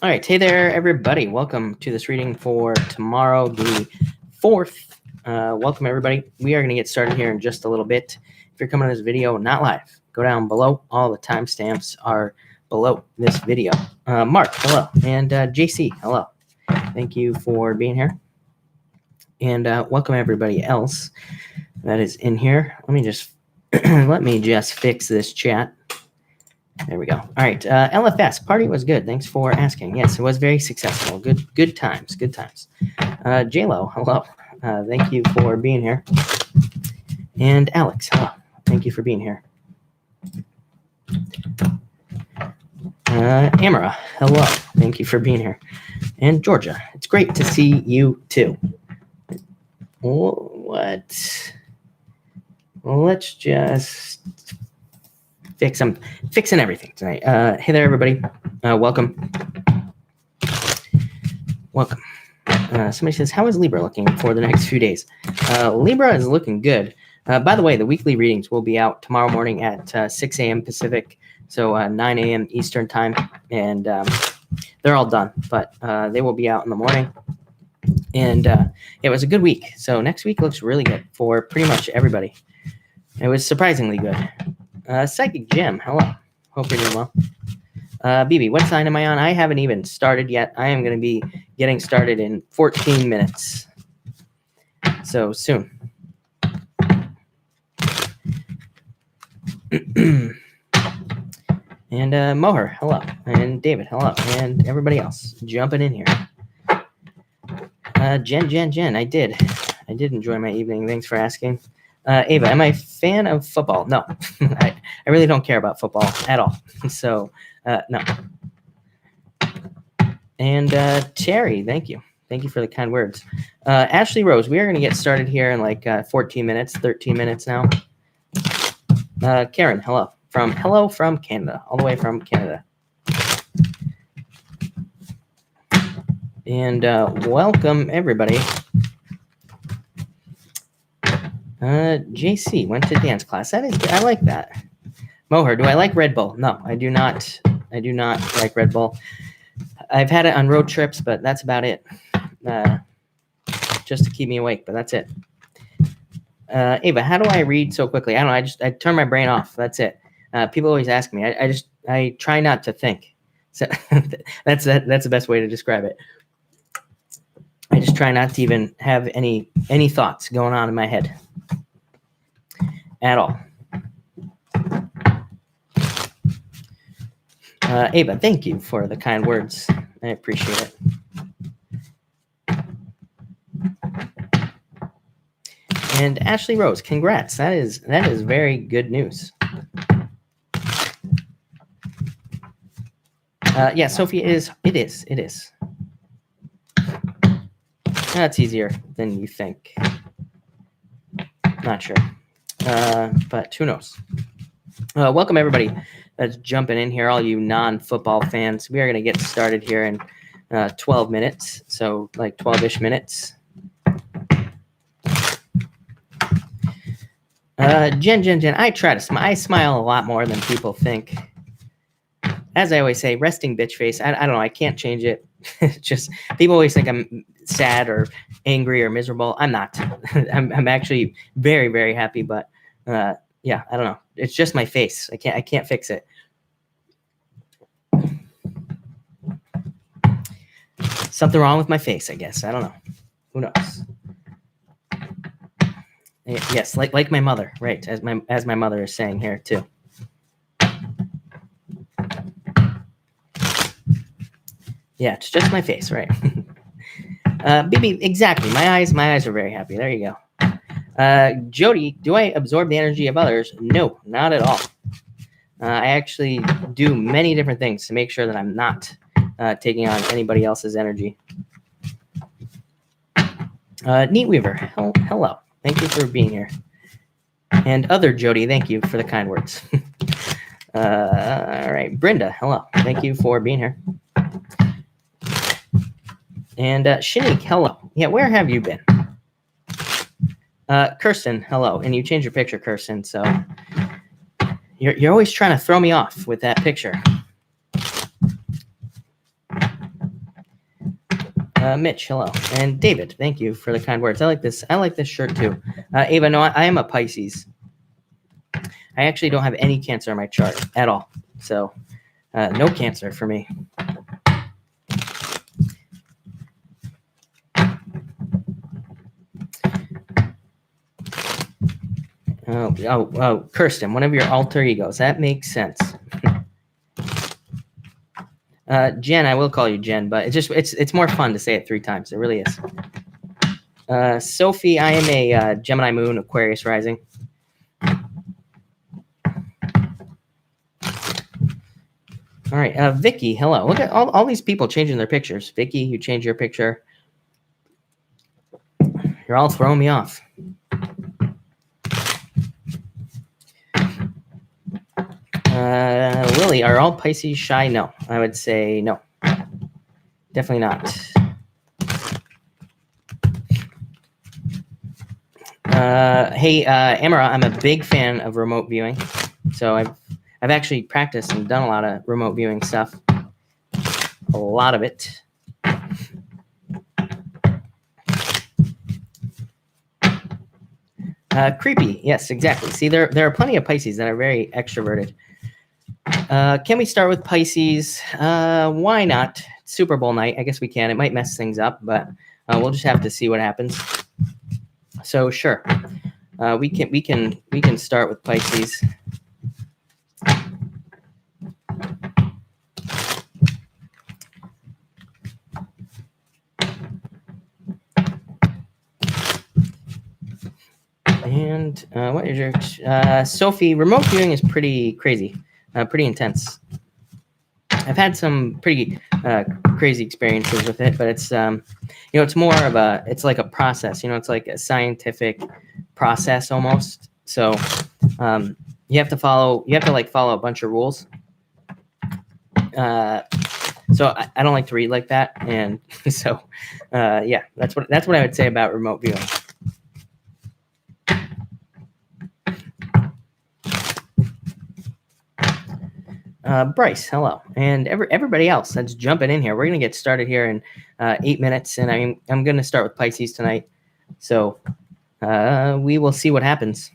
All right. Hey there, everybody. Welcome to this reading for tomorrow, the 4th. Welcome, everybody. We are going to get started here in just a little bit. If you're coming to this video not live, go down below. All the timestamps are below this video. Mark, hello. And JC, hello. Thank you for being here. And welcome, everybody else that is in here. Let me just fix this chat. There we go. All right. LFS, party was good. Thanks for asking. Yes, it was very successful. Good times. Good times. J-Lo, hello. Thank you for being here. And Alex, hello. Thank you for being here. Amara, hello. Thank you for being here. And Georgia, it's great to see you too. What? Well, let's just I'm fixing everything tonight. Hey there, everybody. Welcome. Welcome. Somebody says, how is Libra looking for the next few days? Libra is looking good. By the way, the weekly readings will be out tomorrow morning at 6 a.m. Pacific, so 9 a.m. Eastern time, and they're all done, but they will be out in the morning. And it was a good week, so next week looks really good for pretty much everybody. It was surprisingly good. Psychic Jim, hello. Hope you're doing well. BB, what sign am I on? I haven't even started yet. I am going to be getting started in 14 minutes. So soon. And Moher, hello. And David, hello. And everybody else jumping in here. Jen, I did enjoy my evening. Thanks for asking. Ava, am I a fan of football? No, I really don't care about football at all. So, no. And Terry, thank you. Thank you for the kind words. Ashley Rose, we are going to get started here in like 14 minutes, 13 minutes now. Karen, hello from Canada, all the way from Canada. And welcome, everybody. JC went to dance class. I like that. Moher, do I like Red Bull? No, I do not. I do not like Red Bull. I've had it on road trips, but that's about it. Just to keep me awake, but that's it. Ava, how do I read so quickly? I don't know. I turn my brain off. That's it. People always ask me. I try not to think. So that's the best way to describe it. I just try not to even have any thoughts going on in my head at all. Ava, thank you for the kind words. I appreciate it. And Ashley Rose, congrats. That is very good news. Yeah, Sophie, it is. That's easier than you think. Not sure. But who knows? Welcome, everybody that's jumping in here, all you non-football fans. We are going to get started here in 12 minutes, so like 12-ish minutes. Jen, I try to smile. I smile a lot more than people think. As I always say, resting bitch face. I don't know. I can't change it. Just people always think I'm sad or angry or miserable. I'm not. I'm actually very, very happy. But yeah, I don't know. It's just my face. I can't fix it. Something wrong with my face, I guess. I don't know. Who knows? Yes, like my mother, right? As my mother is saying here too. Yeah, it's just my face, right? BB, exactly. My eyes are very happy. There you go. Jody, do I absorb the energy of others? No, not at all. I actually do many different things to make sure that I'm not taking on anybody else's energy. Neat Weaver, hello. Thank you for being here. And other Jody, thank you for the kind words. All right, Brenda, hello. Thank you for being here. And Shanique, hello. Yeah, where have you been? Kirsten, hello. And you changed your picture, Kirsten, so you're always trying to throw me off with that picture. Mitch, hello. And David, thank you for the kind words. I like this. I like this shirt too. Ava, no, I am a Pisces. I actually don't have any Cancer in my chart at all. So no Cancer for me. Oh, Kirsten, one of your alter egos. That makes sense. Jen, I will call you Jen, but it's more fun to say it 3 times. It really is. Sophie, I am a Gemini moon, Aquarius rising. All right, Vicky, hello. Look at all these people changing their pictures. Vicky, you change your picture. You're all throwing me off. Lily, are all Pisces shy? No, I would say no. Definitely not. Hey, Amara, I'm a big fan of remote viewing. So I've actually practiced and done a lot of remote viewing stuff. A lot of it. Creepy. Yes, exactly. See, there are plenty of Pisces that are very extroverted. Can we start with Pisces? Why not? Super Bowl night. I guess we can. It might mess things up, but we'll just have to see what happens. So sure, we can start with Pisces. And what is your Sophie? Remote viewing is pretty crazy, pretty intense. I've had some pretty crazy experiences with it, but it's it's more of it's like a process. It's like a scientific process almost. So you have to follow a bunch of rules. So I don't like to read like that, and so yeah, that's what I would say about remote viewing. Bryce, hello, and everybody else that's jumping in here. We're gonna get started here in 8 minutes, and I'm gonna start with Pisces tonight. So we will see what happens.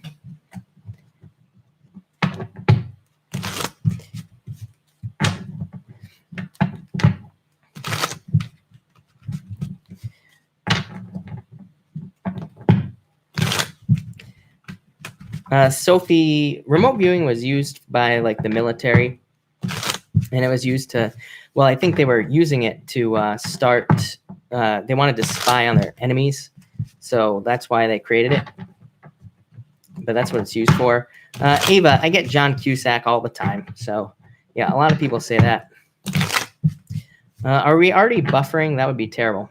Sophie, remote viewing was used by like the military. And it was used to, well, I think they were using it to start, they wanted to spy on their enemies. So that's why they created it. But that's what it's used for. Ava, I get John Cusack all the time. So yeah, a lot of people say that. Are we already buffering? That would be terrible.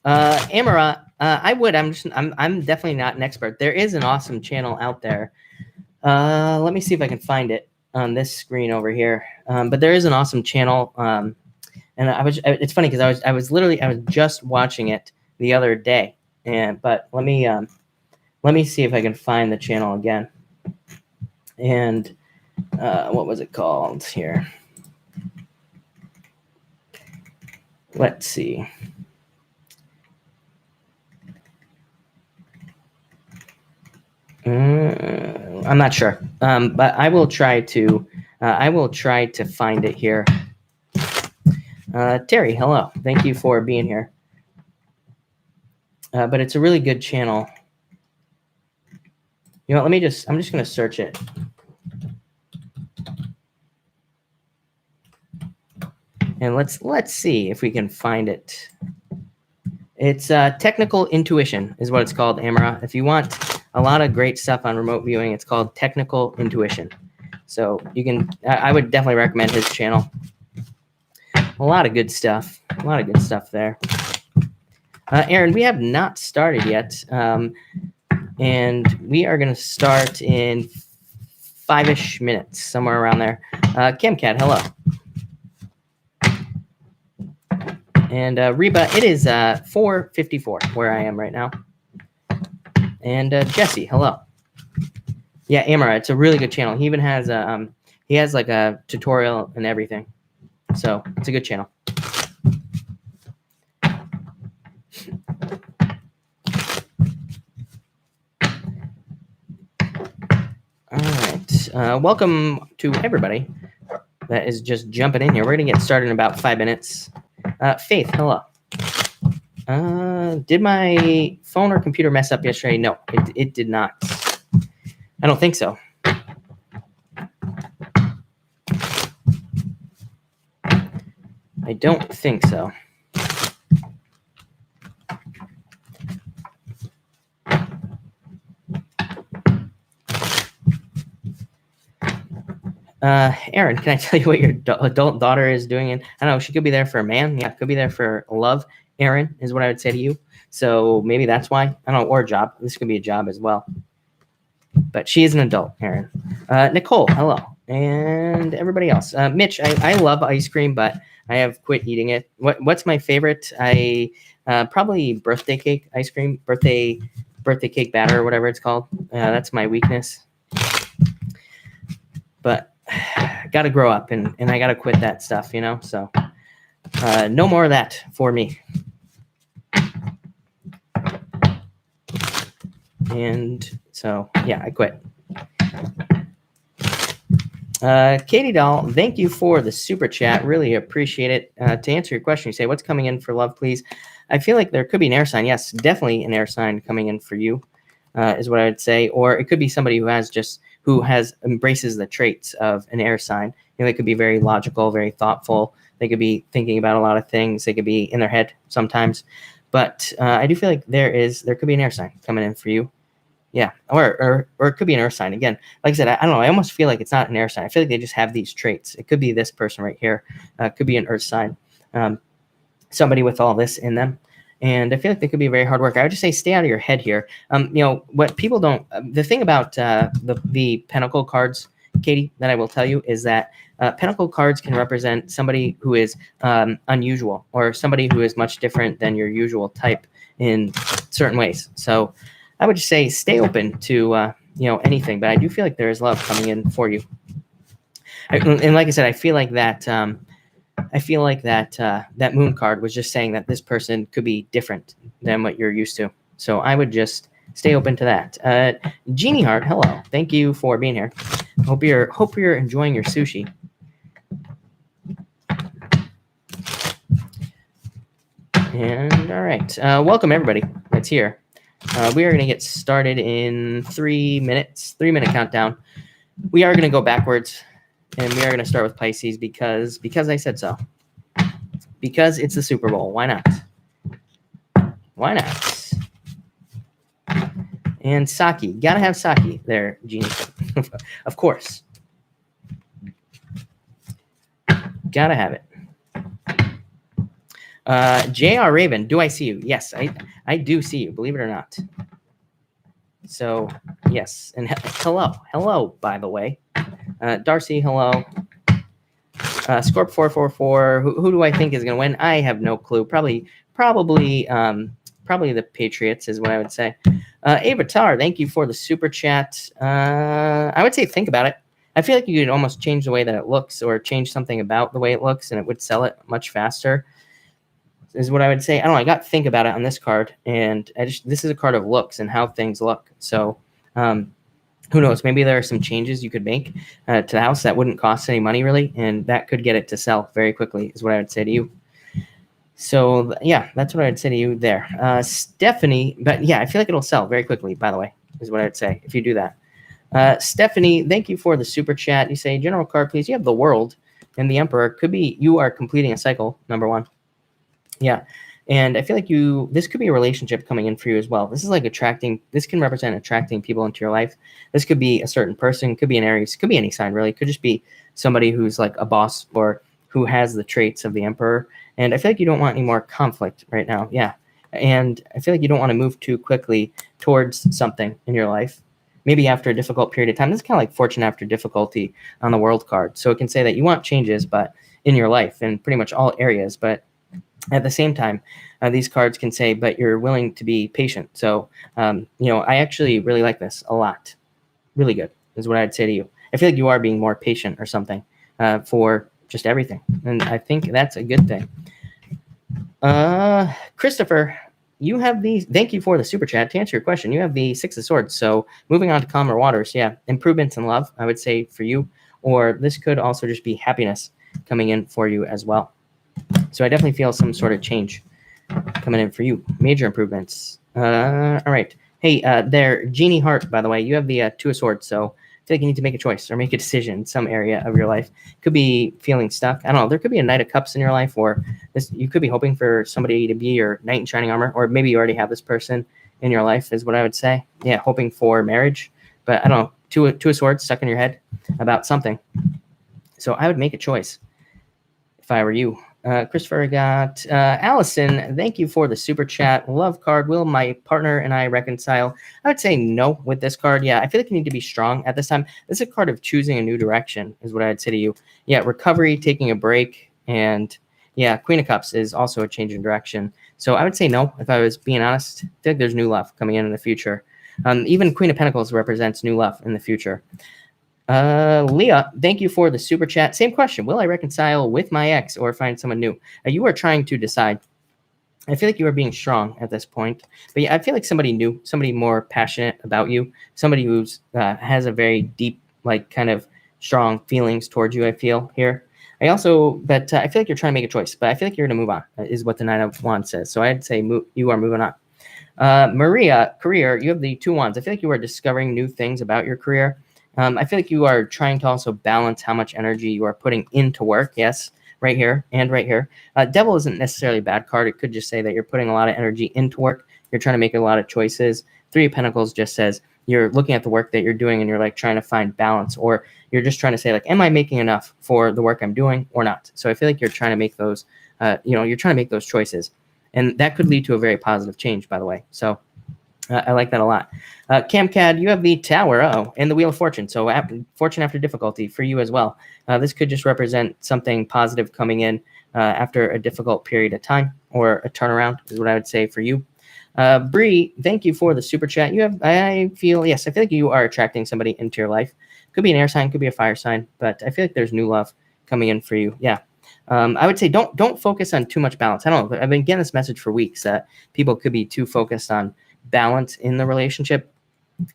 Amara, I would. I'm definitely not an expert. There is an awesome channel out there. Let me see if I can find it on this screen over here. But there is an awesome channel. And it's funny because I was just watching it the other day. But let me see if I can find the channel again. And what was it called here? Let's see. I'm not sure, but I will try to find it here. Terry, hello. Thank you for being here. But it's a really good channel. You know what, I'm just going to search it. And let's see if we can find it. It's Technical Intuition is what it's called, Amara. If you want a lot of great stuff on remote viewing, it's called Technical Intuition. So you can, I would definitely recommend his channel. A lot of good stuff. A lot of good stuff there. Aaron, we have not started yet. And we are going to start in 5-ish minutes, somewhere around there. Camcat, hello. And Reba, it is 4:54 where I am right now. And Jesse, hello. Yeah, Amara, it's a really good channel. He even has He has like a tutorial and everything. So it's a good channel. All right. Welcome to everybody that is just jumping in here. We're going to get started in about 5 minutes. Faith, hello. Did my phone or computer mess up yesterday? No, it did not. I don't think so. I don't think so. Aaron, can I tell you what your adult daughter is doing? I don't know. She could be there for a man. Yeah, could be there for love. Aaron is what I would say to you. So maybe that's why. I don't know. Or a job. This could be a job as well. But she is an adult, Aaron. Nicole, hello. And everybody else. Mitch, I love ice cream, but I have quit eating it. What's my favorite? Probably birthday cake ice cream. Birthday cake batter or whatever it's called. That's my weakness. But got to grow up and I got to quit that stuff, you know? So no more of that for me. And so, yeah, I quit. Katie Doll, thank you for the super chat. Really appreciate it. To answer your question, you say, what's coming in for love, please? I feel like there could be an air sign. Yes, definitely an air sign coming in for you is what I would say. Or it could be somebody who embraces the traits of an air sign. You know, they could be very logical, very thoughtful. They could be thinking about a lot of things. They could be in their head sometimes. But I do feel like there could be an air sign coming in for you. Yeah, or it could be an earth sign. Again, like I said, I don't know. I almost feel like it's not an air sign. I feel like they just have these traits. It could be this person right here. It could be an earth sign. Somebody with all this in them. And I feel like they could be very hard work. I would just say stay out of your head here. You know, what people don't the thing about the Pentacle cards, Katie, that I will tell you is that Pentacle cards can represent somebody who is unusual or somebody who is much different than your usual type in certain ways. So I would just say stay open to anything, but I do feel like there is love coming in for you. And like I said, I feel like that that moon card was just saying that this person could be different than what you're used to. So I would just stay open to that. Genie Heart, hello. Thank you for being here. Hope you're enjoying your sushi. And all right, welcome everybody that's here. We are going to get started in 3 minutes, 3-minute countdown. We are going to go backwards, and we are going to start with Pisces because I said so. Because it's the Super Bowl. Why not? Why not? And sake. Got to have sake there, Genie. Of course. Got to have it. J.R. Raven, do I see you? Yes, I do see you, believe it or not. So, yes. And hello, by the way. Darcy, hello. Scorp 444, who do I think is going to win? I have no clue. Probably the Patriots is what I would say. Ava Tar, thank you for the super chat. I would say think about it. I feel like you could almost change the way that it looks or change something about the way it looks and it would sell it much faster. Is what I would say. I don't know. I got to think about it on this card, and this is a card of looks and how things look. So, who knows? Maybe there are some changes you could make to the house that wouldn't cost any money really, and that could get it to sell very quickly. Is what I would say to you. So yeah, that's what I'd say to you there, Stephanie. But yeah, I feel like it'll sell very quickly. By the way, is what I'd say if you do that. Stephanie, thank you for the super chat. You say general card, please. You have the World and the Emperor. Could be you are completing a cycle. Number one. Yeah. And I feel like this could be a relationship coming in for you as well. This is like this can represent attracting people into your life. This could be a certain person, could be an Aries, could be any sign really. It could just be somebody who's like a boss or who has the traits of the Emperor. And I feel like you don't want any more conflict right now. Yeah. And I feel like you don't want to move too quickly towards something in your life. Maybe after a difficult period of time. This is kind of like fortune after difficulty on the World card. So it can say that you want changes, but in your life in pretty much all areas, but at the same time, these cards can say, but you're willing to be patient. So, I actually really like this a lot. Really good is what I'd say to you. I feel like you are being more patient or something for just everything. And I think that's a good thing. Christopher, you have the, thank you for the super chat. To answer your question, you have the Six of Swords. So moving on to calmer waters, yeah, improvements in love, I would say, for you. Or this could also just be happiness coming in for you as well. So I definitely feel some sort of change coming in for you. Major improvements. All right. Hey, there, Genie Heart, by the way, you have the Two of Swords. So I feel like you need to make a choice or make a decision in some area of your life. Could be feeling stuck. I don't know. There could be a Knight of Cups in your life, or this, you could be hoping for somebody to be your knight in shining armor, or maybe you already have this person in your life, is what I would say. Yeah, hoping for marriage. But I don't know. Two of Swords stuck in your head about something. So I would make a choice if I were you. Christopher got Allison. Thank you for the super chat. Love card. Will my partner and I reconcile? I would say no with this card. Yeah, I feel like you need to be strong at this time. This is a card of choosing a new direction, is what I'd say to you. Yeah, recovery, taking a break, and yeah, Queen of Cups is also a change in direction. So I would say no if I was being honest. I feel like there's new love coming in the future. Even Queen of Pentacles represents new love in the future. Leah, thank you for the super chat. Same question. Will I reconcile with my ex or find someone new? You are trying to decide. I feel like you are being strong at this point. But yeah, I feel like somebody new, somebody more passionate about you, somebody who's has a very deep, like kind of strong feelings towards you, I feel here. I also, but I feel like you're trying to make a choice, but I feel like you're going to move on, is what the Knight of Wands says. So I'd say you are moving on. Maria, career, you have the Two Wands. I feel like you are discovering new things about your career. I feel like you are trying to also balance how much energy you are putting into work. Yes, right here and right here. Devil isn't necessarily a bad card. It could just say that you're putting a lot of energy into work. You're trying to make a lot of choices. Three of Pentacles just says you're looking at the work that you're doing and you're like trying to find balance, or you're just trying to say like, am I making enough for the work I'm doing or not? So I feel like you're trying to make those, you're trying to make those choices, and that could lead to a very positive change, by the way. So I like that a lot. CamCAD, you have the Tower, and the Wheel of Fortune. So fortune after difficulty for you as well. This could just represent something positive coming in after a difficult period of time, or a turnaround is what I would say for you. Bree, thank you for the super chat. I feel like you are attracting somebody into your life. Could be an air sign, could be a fire sign, but I feel like there's new love coming in for you. Yeah. I would say don't focus on too much balance. I don't know. I've been getting this message for weeks that people could be too focused on balance in the relationship,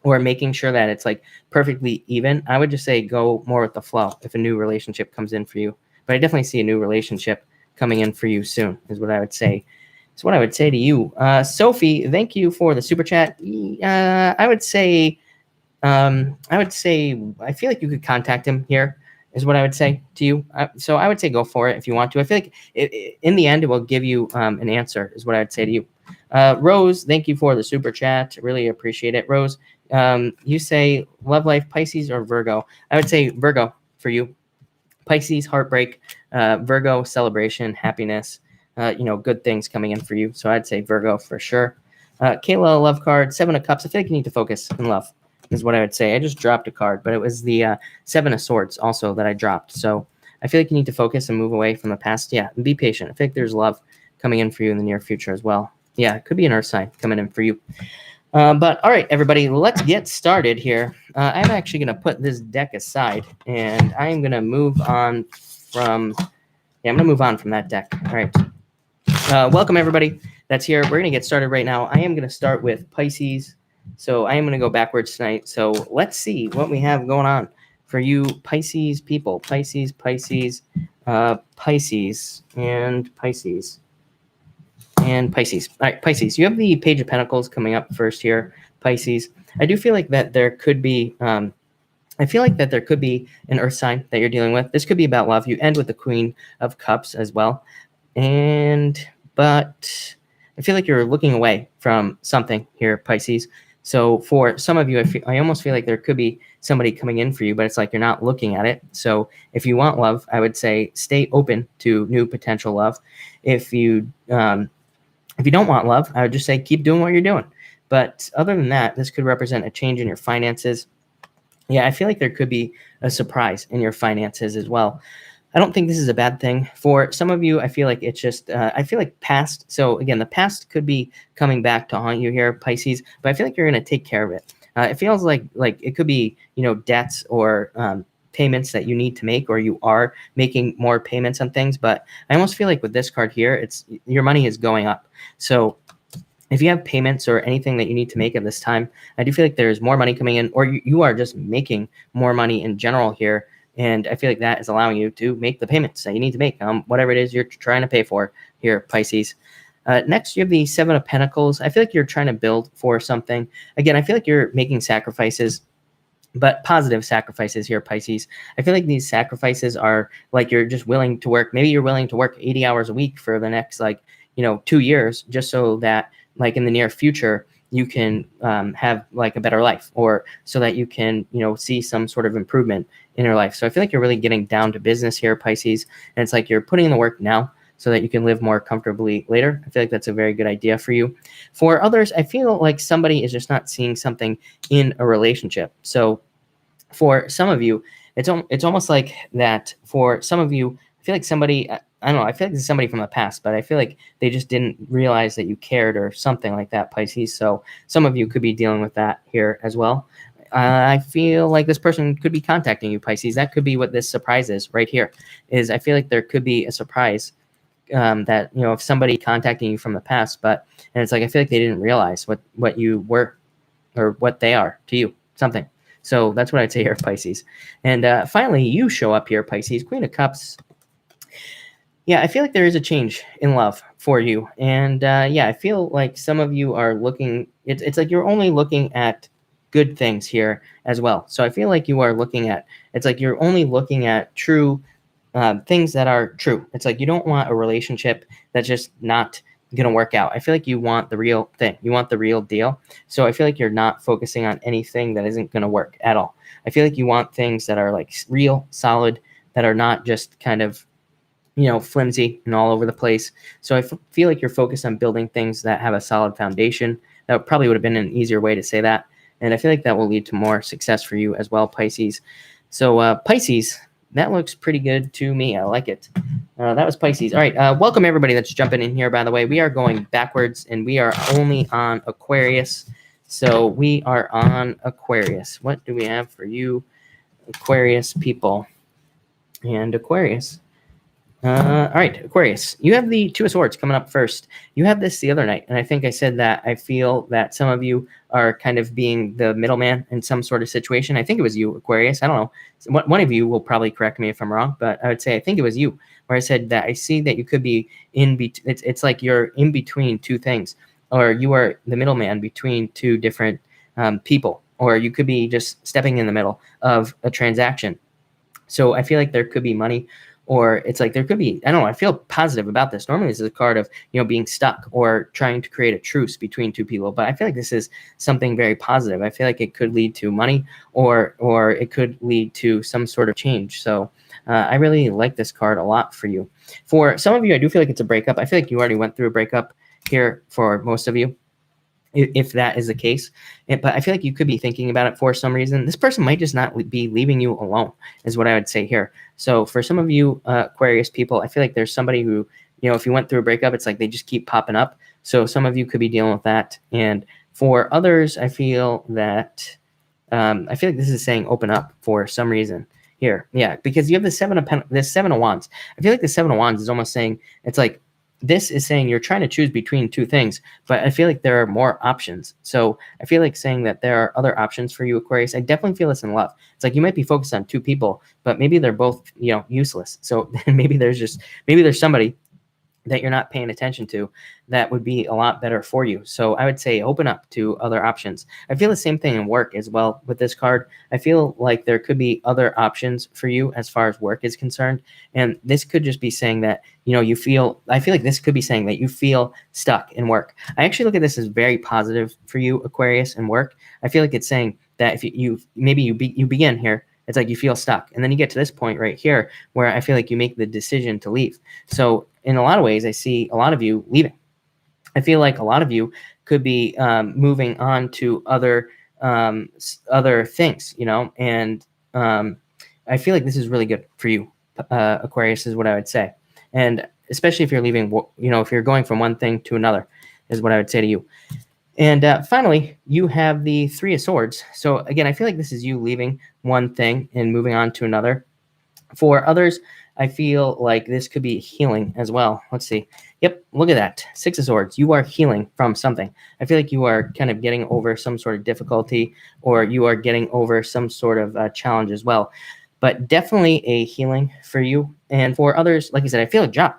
or making sure that it's like perfectly even. I would just say go more with the flow if a new relationship comes in for you. But I definitely see a new relationship coming in for you soon, is what I would say. It's what I would say to you. Sophie, thank you for the super chat. I would say I feel like you could contact him here, is what I would say to you. So I would say go for it if you want to. I feel like in the end, it will give you an answer, is what I would say to you. Rose, thank you for the super chat. Really appreciate it. Rose, you say love life, Pisces or Virgo? I would say Virgo for you. Pisces, heartbreak. Virgo, celebration, happiness, good things coming in for you. So I'd say Virgo for sure. Kayla, love card, Seven of Cups. I feel like you need to focus in love, is what I would say. I just dropped a card, but it was the Seven of Swords also that I dropped. So I feel like you need to focus and move away from the past. Yeah, and be patient. I feel like there's love coming in for you in the near future as well. Yeah, it could be an earth sign coming in for you. But all right, everybody, let's get started here. I'm actually going to put this deck aside, and I'm going to move on from, that deck. All right. Welcome, everybody that's here. We're going to get started right now. I am going to start with Pisces. So I am going to go backwards tonight. So let's see what we have going on for you Pisces people. Pisces, and Pisces. And Pisces. All right, Pisces. You have the Page of Pentacles coming up first here, Pisces. I do feel like that there could be, an earth sign that you're dealing with. This could be about love. You end with the Queen of Cups as well. But I feel like you're looking away from something here, Pisces. So for some of you, I almost feel like there could be somebody coming in for you, but it's like you're not looking at it. So if you want love, I would say stay open to new potential love. If you don't want love, I would just say keep doing what you're doing. But other than that, this could represent a change in your finances. Yeah, I feel like there could be a surprise in your finances as well. I don't think this is a bad thing. For some of you, I feel like it's just, I feel like past. So again, the past could be coming back to haunt you here, Pisces, but I feel like you're going to take care of it. It feels like it could be, debts or payments that you need to make, or you are making more payments on things. But I almost feel like with this card here, it's your money is going up. So if you have payments or anything that you need to make at this time, I do feel like there's more money coming in, or you are just making more money in general here. And I feel like that is allowing you to make the payments that you need to make, whatever it is you're trying to pay for here, Pisces. Next, you have the Seven of Pentacles. I feel like you're trying to build for something. Again, I feel like you're making sacrifices, but positive sacrifices here, Pisces. I feel like these sacrifices are like you're just willing to work. Maybe you're willing to work 80 hours a week for the next 2 years, just so that in the near future you can have a better life, or so that you can see some sort of improvement in your life. So I feel like you're really getting down to business here, Pisces, and it's like you're putting in the work now so that you can live more comfortably later. I feel like that's a very good idea for you. For others, I feel like somebody is just not seeing something in a relationship. So for some of you, it's almost like that. For some of you, I feel like somebody, I don't know, I feel like this is somebody from the past, but I feel like they just didn't realize that you cared or something like that, Pisces. So some of you could be dealing with that here as well. I feel like this person could be contacting you, Pisces. That could be what this surprise is right here. Is I feel like there could be a surprise that if somebody contacting you from the past, and it's like I feel like they didn't realize what you were or what they are to you, something. So that's what I'd say here, Pisces. And finally, you show up here, Pisces, Queen of Cups. Yeah, I feel like there is a change in love for you. And yeah, I feel like some of you are looking, it's like you're only looking at good things here as well. So I feel like you are looking at, it's like you're only looking at true things that are true. It's like you don't want a relationship that's just not going to work out. I feel like you want the real thing. You want the real deal. So I feel like you're not focusing on anything that isn't going to work at all. I feel like you want things that are like real, solid, that are not just kind of, flimsy and all over the place. So I feel like you're focused on building things that have a solid foundation. That probably would have been an easier way to say that. And I feel like that will lead to more success for you as well, Pisces. So Pisces, that looks pretty good to me. I like it. That was Pisces. All right. Welcome everybody that's jumping in here, by the way. We are going backwards and we are only on Aquarius. So we are on Aquarius. What do we have for you, Aquarius people? And Aquarius. All right, Aquarius, you have the Two of Swords coming up first. You had this the other night, and I think I said that I feel that some of you are kind of being the middleman in some sort of situation. I think it was you, Aquarius. I don't know. One of you will probably correct me if I'm wrong, but I would say I think it was you, where I said that I see that you could be in between. It's like you're in between two things, or you are the middleman between two different people, or you could be just stepping in the middle of a transaction. So I feel like there could be money, or it's like there could be, I don't know, I feel positive about this. Normally this is a card of, being stuck or trying to create a truce between two people, but I feel like this is something very positive. I feel like it could lead to money, or it could lead to some sort of change. So I really like this card a lot for you. For some of you, I do feel like it's a breakup. I feel like you already went through a breakup here for most of you, if that is the case. But I feel like you could be thinking about it for some reason. This person might just not be leaving you alone, is what I would say here. So for some of you Aquarius people, I feel like there's somebody who, if you went through a breakup, it's like they just keep popping up. So some of you could be dealing with that. And for others, I feel that this is saying open up for some reason here. Yeah, because you have the Seven of Wands. I feel like the Seven of Wands is almost saying, it's like, this is saying you're trying to choose between two things, but I feel like there are more options. So I feel like saying that there are other options for you, Aquarius. I definitely feel this in love. It's like you might be focused on two people, but maybe they're both, useless. So maybe there's somebody that you're not paying attention to that would be a lot better for you. So I would say open up to other options. I feel the same thing in work as well with this card. I feel like there could be other options for you as far as work is concerned. And this could just be saying that, I feel like this could be saying that you feel stuck in work. I actually look at this as very positive for you, Aquarius, in work. I feel like it's saying that if you begin here, it's like you feel stuck. And then you get to this point right here where I feel like you make the decision to leave. So in a lot of ways, I see a lot of you leaving. I feel like a lot of you could be moving on to other things, and I feel like this is really good for you, Aquarius, is what I would say. And especially if you're leaving, if you're going from one thing to another, is what I would say to you. And finally, you have the Three of Swords. So again, I feel like this is you leaving one thing and moving on to another. For others, I feel like this could be healing as well. Let's see. Yep, look at that. Six of Swords. You are healing from something. I feel like you are kind of getting over some sort of difficulty, or you are getting over some sort of challenge as well. But definitely a healing for you. And for others, like I said, I feel a job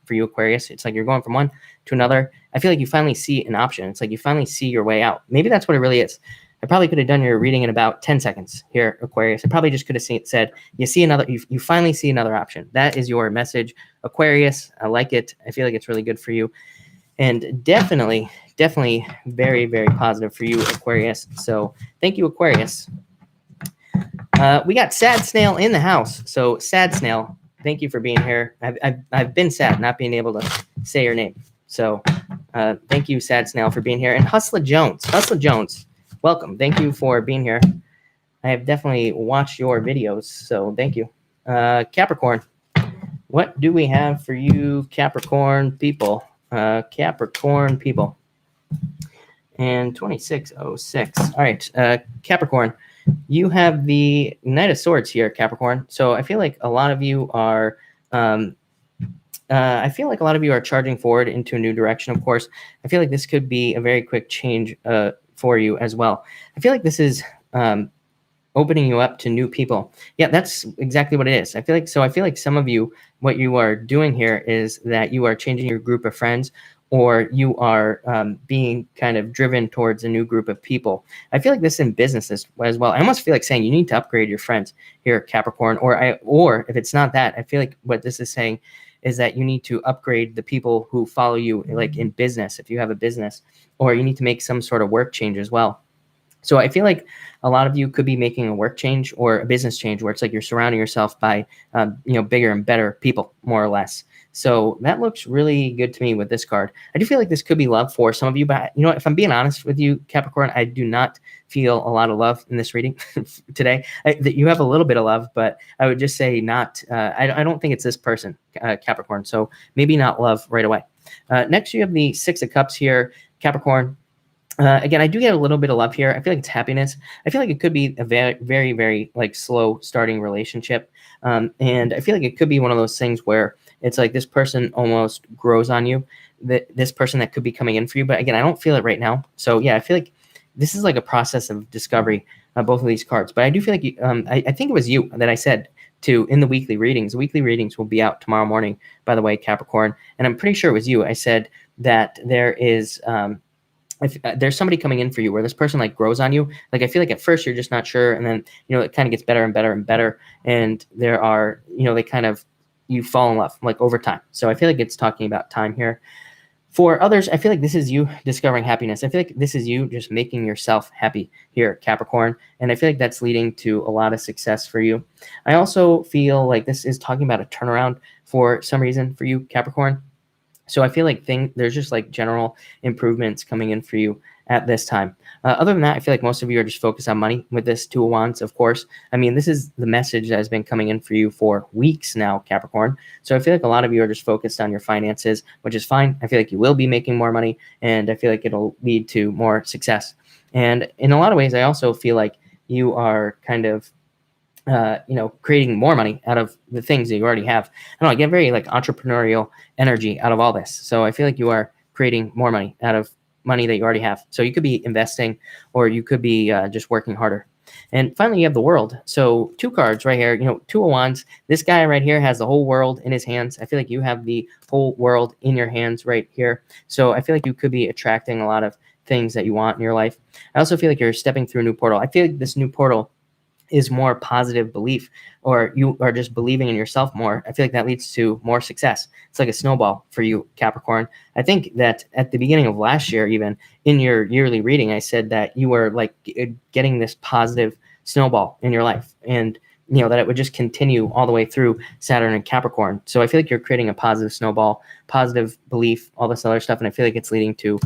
for you, Aquarius. It's like you're going from one to another. I feel like you finally see an option. It's like you finally see your way out. Maybe that's what it really is. I probably could have done your reading in about 10 seconds here, Aquarius. I probably just could have said, you finally see another option. That is your message, Aquarius. I like it. I feel like it's really good for you. And definitely very, very positive for you, Aquarius. So thank you, Aquarius. We got Sad Snail in the house. So Sad Snail, thank you for being here. I've been sad not being able to say your name. So thank you, Sad Snail, for being here. And Hustler Jones, welcome. Thank you for being here. I have definitely watched your videos, so thank you. Capricorn, what do we have for you, Capricorn people? Capricorn people. And 2606. All right, Capricorn, you have the Knight of Swords here, Capricorn. So I feel like a lot of you are charging forward into a new direction, of course. I feel like this could be a very quick change for you as well. I feel like this is opening you up to new people. Yeah, that's exactly what it is. I feel like some of you, what you are doing here is that you are changing your group of friends, or you are being kind of driven towards a new group of people. I feel like this in business as well. I almost feel like saying you need to upgrade your friends here, Capricorn, or if it's not that, I feel like what this is saying is that you need to upgrade the people who follow you, like in business, if you have a business, or you need to make some sort of work change as well. So I feel like a lot of you could be making a work change or a business change where it's like you're surrounding yourself by, bigger and better people, more or less. So that looks really good to me with this card. I do feel like this could be love for some of you, but if I'm being honest with you, Capricorn, I do not feel a lot of love in this reading today. That you have a little bit of love, but I would just say not. I don't think it's this person, Capricorn. So maybe not love right away. Next, you have the Six of Cups here, Capricorn. Again, I do get a little bit of love here. I feel like it's happiness. I feel like it could be a very, very, very like slow starting relationship. And I feel like it could be one of those things where it's like this person almost grows on you, this person that could be coming in for you. But again, I don't feel it right now. So yeah, I feel like this is like a process of discovery, both of these cards. But I do feel like I think it was you that I said to in the weekly readings. The weekly readings will be out tomorrow morning, by the way, Capricorn. And I'm pretty sure it was you. I said that there is if there's somebody coming in for you where this person like grows on you. Like I feel like at first you're just not sure, and then it kind of gets better and better and better, and there are they kind of you fall in love like over time. So I feel like it's talking about time here. For others, I feel like this is you discovering happiness. I feel like this is you just making yourself happy here, Capricorn, and I feel like that's leading to a lot of success for you. I also feel like this is talking about a turnaround for some reason for you, Capricorn. So I feel like there's just like general improvements coming in for you at this time. Other than that, I feel like most of you are just focused on money with this Two of Wands, of course. I mean, this is the message that has been coming in for you for weeks now, Capricorn. So I feel like a lot of you are just focused on your finances, which is fine. I feel like you will be making more money, and I feel like it'll lead to more success. And in a lot of ways, I also feel like you are kind of creating more money out of the things that you already have. I don't know, I get very like entrepreneurial energy out of all this. So I feel like you are creating more money out of money that you already have. So you could be investing, or you could be just working harder. And finally, you have the World. So two cards right here, Two of Wands. This guy right here has the whole world in his hands. I feel like you have the whole world in your hands right here. So I feel like you could be attracting a lot of things that you want in your life. I also feel like you're stepping through a new portal. I feel like this new portal is more positive belief, or you are just believing in yourself more. I feel like that leads to more success. It's like a snowball for you, Capricorn. I think that at the beginning of last year, even in your yearly reading, I said that you were like getting this positive snowball in your life, and that it would just continue all the way through Saturn and Capricorn. So I feel like you're creating a positive snowball, positive belief, all this other stuff. And I feel like it's leading to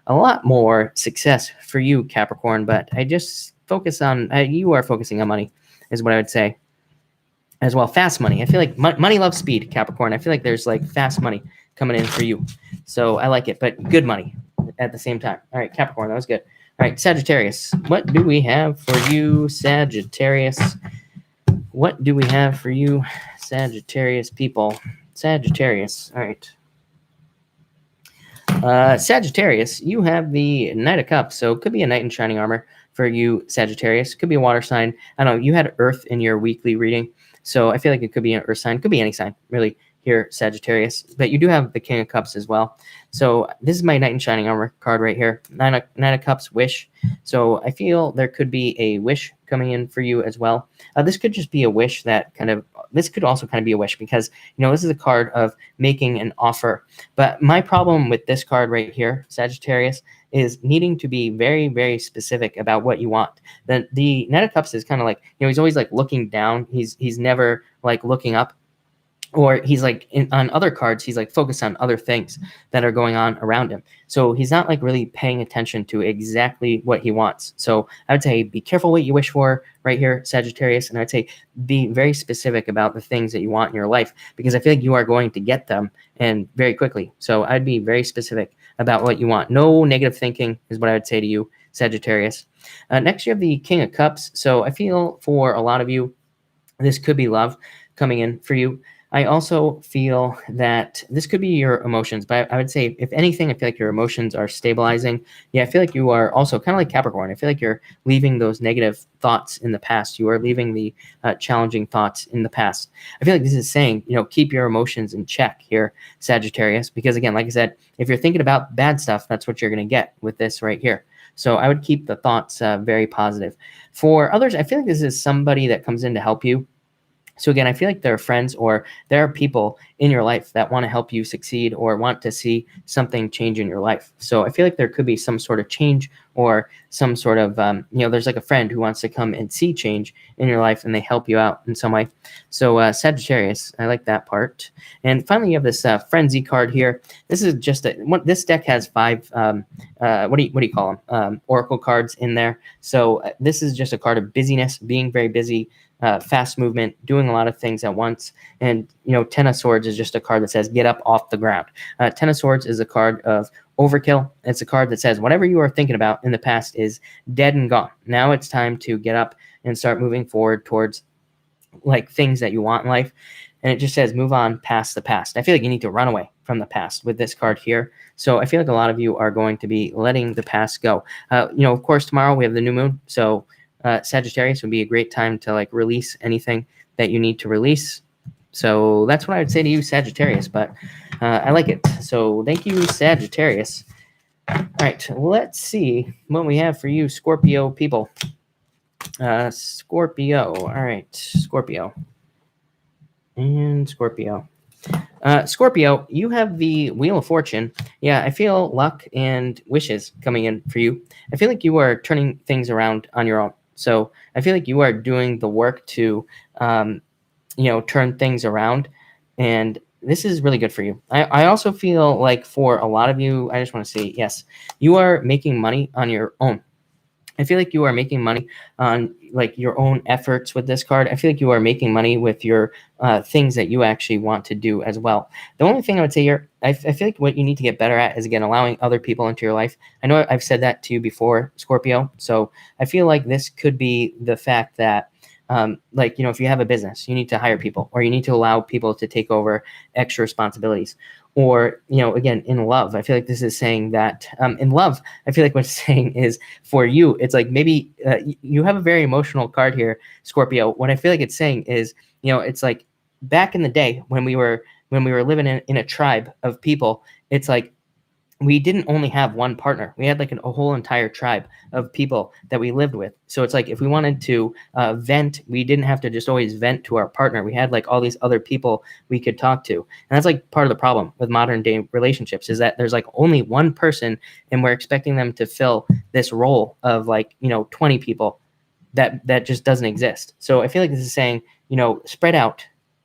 a lot more success for you, Capricorn. But I just focus on, you are focusing on money is what I would say as well. Fast money. I feel like money loves speed, Capricorn. I feel like there's like fast money coming in for you. So I like it, but good money. at the same time. All right, Capricorn, that was good. All right, Sagittarius, what do we have for you, Sagittarius? What do we have for you, Sagittarius people? Sagittarius, all right. Sagittarius, you have the Knight of Cups, so it could be a knight in shining armor for you, Sagittarius. Could be a water sign. I don't know. You had Earth in your weekly reading, so I feel like it could be an Earth sign. Could be any sign, really, here, Sagittarius. But you do have the King of Cups as well. So this is my Knight in Shining Armor card right here. Nine of Cups, wish. So I feel there could be a wish coming in for you as well. This could just be a wish that this could also kind of be a wish because, this is a card of making an offer. But my problem with this card right here, Sagittarius, is needing to be very, very specific about what you want. The Knight of Cups is kind of like, he's always like looking down. He's never like looking up. Or he's like on other cards, he's like focused on other things that are going on around him. So he's not like really paying attention to exactly what he wants. So I would say be careful what you wish for right here, Sagittarius. And I'd say be very specific about the things that you want in your life, because I feel like you are going to get them and very quickly. So I'd be very specific about what you want. No negative thinking is what I would say to you, Sagittarius. Next, you have the King of Cups. So I feel for a lot of you, this could be love coming in for you. I also feel that this could be your emotions, but I would say, if anything, I feel like your emotions are stabilizing. Yeah, I feel like you are also kind of like Capricorn. I feel like you're leaving those negative thoughts in the past. You are leaving the challenging thoughts in the past. I feel like this is saying, keep your emotions in check here, Sagittarius, because again, like I said, if you're thinking about bad stuff, that's what you're going to get with this right here. So I would keep the thoughts very positive. For others, I feel like this is somebody that comes in to help you. So again, I feel like there are friends or there are people in your life that want to help you succeed or want to see something change in your life. So I feel like there could be some sort of change or some sort of, there's like a friend who wants to come and see change in your life and they help you out in some way. So Sagittarius, I like that part. And finally, you have this Frenzy card here. This is just this deck has 5, what do you call them? Oracle cards in there. So this is just a card of busyness, being very busy, fast movement, doing a lot of things at once. And, 10 of Swords is just a card that says, get up off the ground. 10 of Swords is a card of overkill. It's a card that says, whatever you are thinking about in the past is dead and gone. Now it's time to get up and start moving forward towards like things that you want in life. And it just says, move on past the past. I feel like you need to run away from the past with this card here. So I feel like a lot of you are going to be letting the past go. Of course, tomorrow we have the new moon. So Sagittarius would be a great time to like release anything that you need to release. So that's what I would say to you, Sagittarius, but I like it. So thank you, Sagittarius. All right, let's see what we have for you, Scorpio people. Scorpio. All right, Scorpio. And Scorpio. Scorpio, you have the Wheel of Fortune. Yeah, I feel luck and wishes coming in for you. I feel like you are turning things around on your own. So I feel like you are doing the work to, turn things around. And this is really good for you. I also feel like for a lot of you, I just want to say, yes, you are making money on your own. I feel like you are making money on like your own efforts with this card. I feel like you are making money with your things that you actually want to do as well. The only thing I would say here, I feel like what you need to get better at is, again, allowing other people into your life. I know I've said that to you before, Scorpio. So I feel like this could be the fact that, if you have a business, you need to hire people, or you need to allow people to take over extra responsibilities. Or, again, in love, I feel like this is saying that in love, I feel like what it's saying is for you, it's like maybe you have a very emotional card here, Scorpio. What I feel like it's saying is, it's like back in the day when we were living in a tribe of people, it's like we didn't only have one partner. We had like a whole entire tribe of people that we lived with. So it's like if we wanted to vent, we didn't have to just always vent to our partner. We had like all these other people we could talk to. And that's like part of the problem with modern day relationships, is that there's like only one person and we're expecting them to fill this role of 20 people that just doesn't exist. So I feel like this is saying, spread out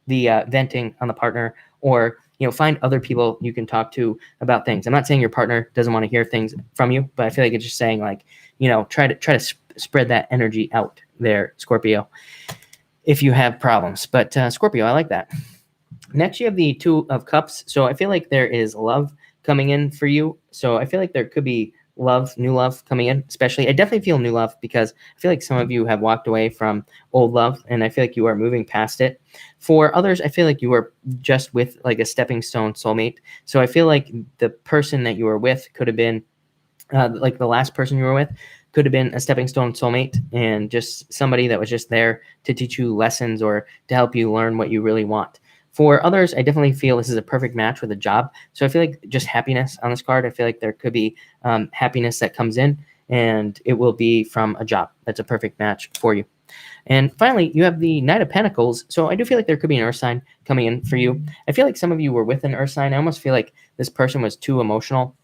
the venting on the partner, or find other people you can talk to about things. I'm not saying your partner doesn't want to hear things from you, but I feel like it's just saying try to spread that energy out there, Scorpio, if you have problems. But Scorpio, I like that. Next, you have the Two of Cups. So I feel like there is love coming in for you, So I feel like there could be love, new love coming in, especially. I definitely feel new love because I feel like some of you have walked away from old love, and I feel like you are moving past it. For others, I feel like you are just with like a stepping stone soulmate. So I feel like the person that you were with could have been like the last person you were with could have been a stepping stone soulmate and just somebody that was just there to teach you lessons or to help you learn what you really want. For others, I definitely feel this is a perfect match with a job. So I feel like just happiness on this card. I feel like there could be happiness that comes in, and it will be from a job. That's a perfect match for you. And finally, you have the Knight of Pentacles. So I do feel like there could be an earth sign coming in for you. I feel like some of you were with an earth sign. I almost feel like this person was too emotional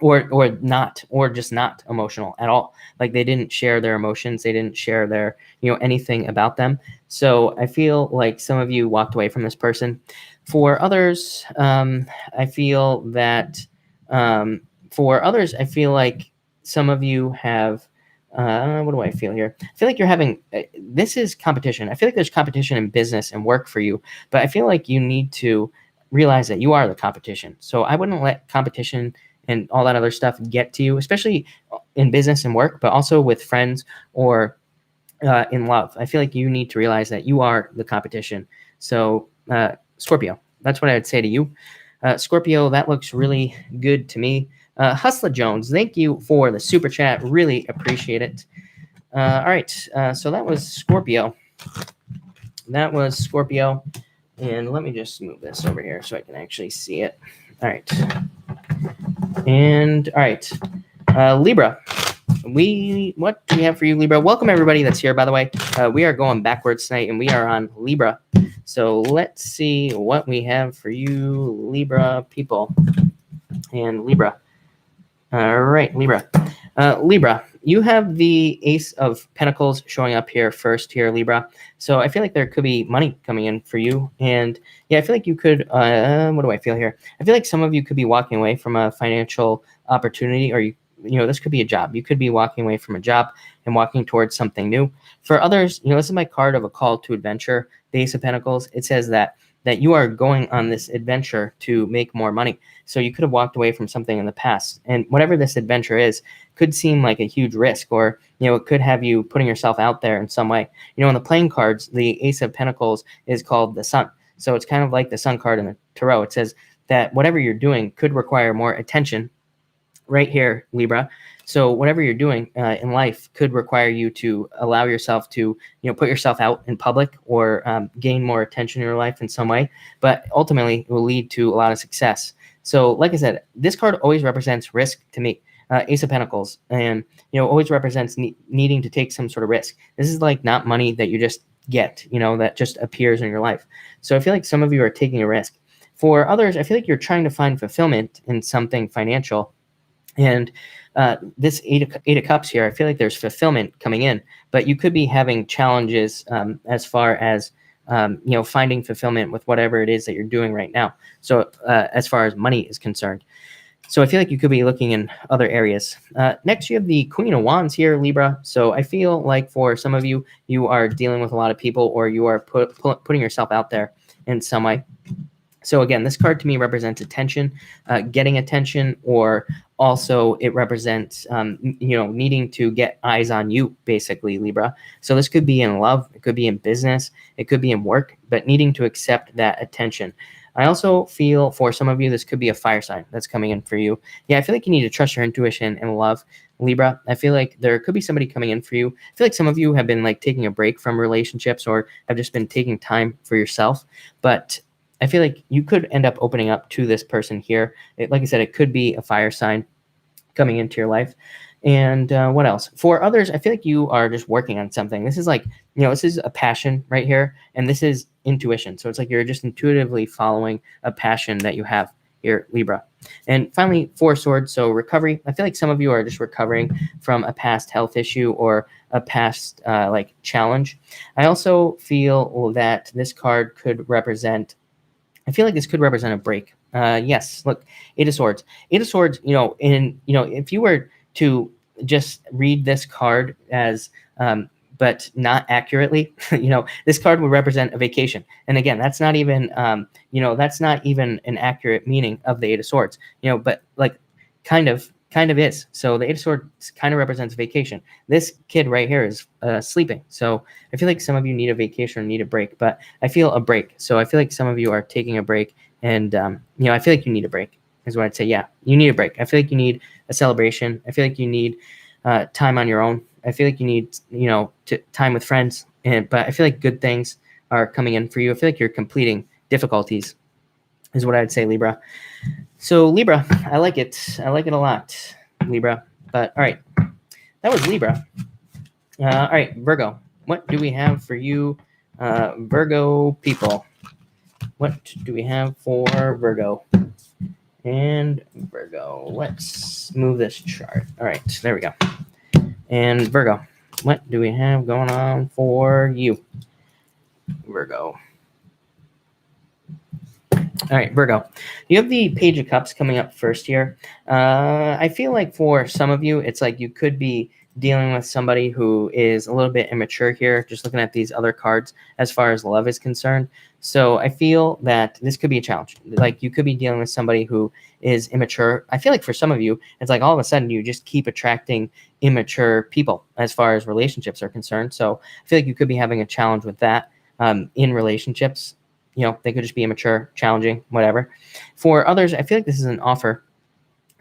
or not, or just not emotional at all. Like they didn't share their emotions. They didn't share their, anything about them. So I feel like some of you walked away from this person. For others, I feel that, I feel like some of you have, what do I feel here? I feel like you're having, this is competition. I feel like there's competition in business and work for you, but I feel like you need to realize that you are the competition. So I wouldn't let competition and all that other stuff get to you, especially in business and work, but also with friends or in love. I feel like you need to realize that you are the competition. So Scorpio, that's what I would say to you. Scorpio, that looks really good to me. Hustler Jones, thank you for the super chat. Really appreciate it. All right, so that was Scorpio. That was Scorpio. And let me just move this over here so I can actually see it. All right. And all right, Libra. What do we have for you, Libra? Welcome everybody that's here. By the way, we are going backwards tonight, and we are on Libra. So let's see what we have for you, Libra people, and Libra. All right, Libra. Libra, you have the Ace of Pentacles showing up here first here, Libra. So I feel like there could be money coming in for you. And yeah, I feel like you could, what do I feel here? I feel like some of you could be walking away from a financial opportunity, or this could be a job. You could be walking away from a job and walking towards something new. For others, this is my card of a call to adventure, the Ace of Pentacles. It says that you are going on this adventure to make more money. So you could have walked away from something in the past. And whatever this adventure is, could seem like a huge risk, or, it could have you putting yourself out there in some way. On the playing cards, the Ace of Pentacles is called the Sun. So it's kind of like the Sun card in the Tarot. It says that whatever you're doing could require more attention right here, Libra. So whatever you're doing in life could require you to allow yourself to, put yourself out in public or gain more attention in your life in some way. But ultimately, it will lead to a lot of success. So like I said, this card always represents risk to me, Ace of Pentacles, and, always represents needing to take some sort of risk. This is like not money that you just get, that just appears in your life. So I feel like some of you are taking a risk. For others, I feel like you're trying to find fulfillment in something financial. And this Eight of Cups here, I feel like there's fulfillment coming in, but you could be having challenges as far as, finding fulfillment with whatever it is that you're doing right now. So as far as money is concerned. So I feel like you could be looking in other areas. Next, you have the Queen of Wands here, Libra. So I feel like for some of you, you are dealing with a lot of people, or you are putting yourself out there in some way. So again, this card to me represents attention, getting attention, or also it represents, needing to get eyes on you, basically, Libra. So this could be in love, it could be in business, it could be in work, but needing to accept that attention. I also feel for some of you, this could be a fire sign that's coming in for you. Yeah, I feel like you need to trust your intuition and love, Libra. I feel like there could be somebody coming in for you. I feel like some of you have been like taking a break from relationships, or have just been taking time for yourself. But I feel like you could end up opening up to this person here. Like I said, it could be a fire sign coming into your life. And what else? For others, I feel like you are just working on something. This is like, this is a passion right here, and this is intuition. So it's like you're just intuitively following a passion that you have here, Libra. And finally, Four Swords, so recovery. I feel like some of you are just recovering from a past health issue or a past challenge. I also feel that this card could represent, I feel like this could represent a break. Yes, look, Eight of Swords. Eight of Swords, if you were to just read this card as, but not accurately, this card would represent a vacation. And again, that's not even, that's not even an accurate meaning of the Eight of Swords, but like kind of is. So the Eight of Swords kind of represents vacation. This kid right here is sleeping. So I feel like some of you need a vacation or need a break, but I feel a break. So I feel like some of you are taking a break, and I feel like you need a break is what I'd say. Yeah, you need a break. I feel like you need a celebration. I feel like you need time on your own. I feel like you need, time with friends. But I feel like good things are coming in for you. I feel like you're completing difficulties is what I'd say, Libra. So Libra, I like it. I like it a lot, Libra. But all right, that was Libra. All right, Virgo. What do we have for you, Virgo people? What do we have for Virgo? And Virgo, let's move this chart. All right, there we go. And Virgo, what do we have going on for you, Virgo? All right, Virgo, you have the Page of Cups coming up first here. I feel like for some of you, it's like you could be dealing with somebody who is a little bit immature here, just looking at these other cards as far as love is concerned. So I feel that this could be a challenge. Like you could be dealing with somebody who is immature. I feel like for some of you, it's like all of a sudden you just keep attracting immature people as far as relationships are concerned. So I feel like you could be having a challenge with that in relationships. They could just be immature, challenging, whatever. For others, I feel like this is an offer.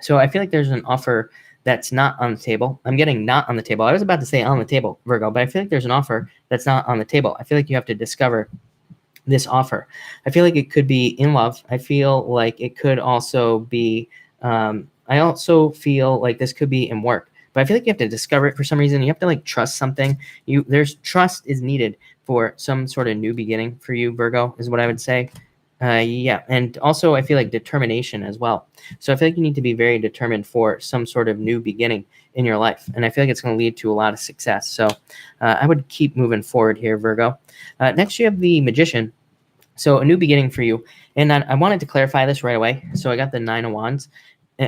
So I feel like there's an offer that's not on the table. I'm getting not on the table. I was about to say on the table, Virgo, but I feel like there's an offer that's not on the table. I feel like you have to discover this offer. I feel like it could be in love. I feel like it could also be, I also feel like this could be in work. But I feel like you have to discover it for some reason. You have to like trust something. There's trust is needed for some sort of new beginning for you, Virgo, is what I would say. Yeah, and also I feel like determination as well. So I feel like you need to be very determined for some sort of new beginning in your life, and I feel like it's going to lead to a lot of success. So I would keep moving forward here, Virgo. Next, you have the Magician. So a new beginning for you, and I wanted to clarify this right away. So I got the Nine of Wands.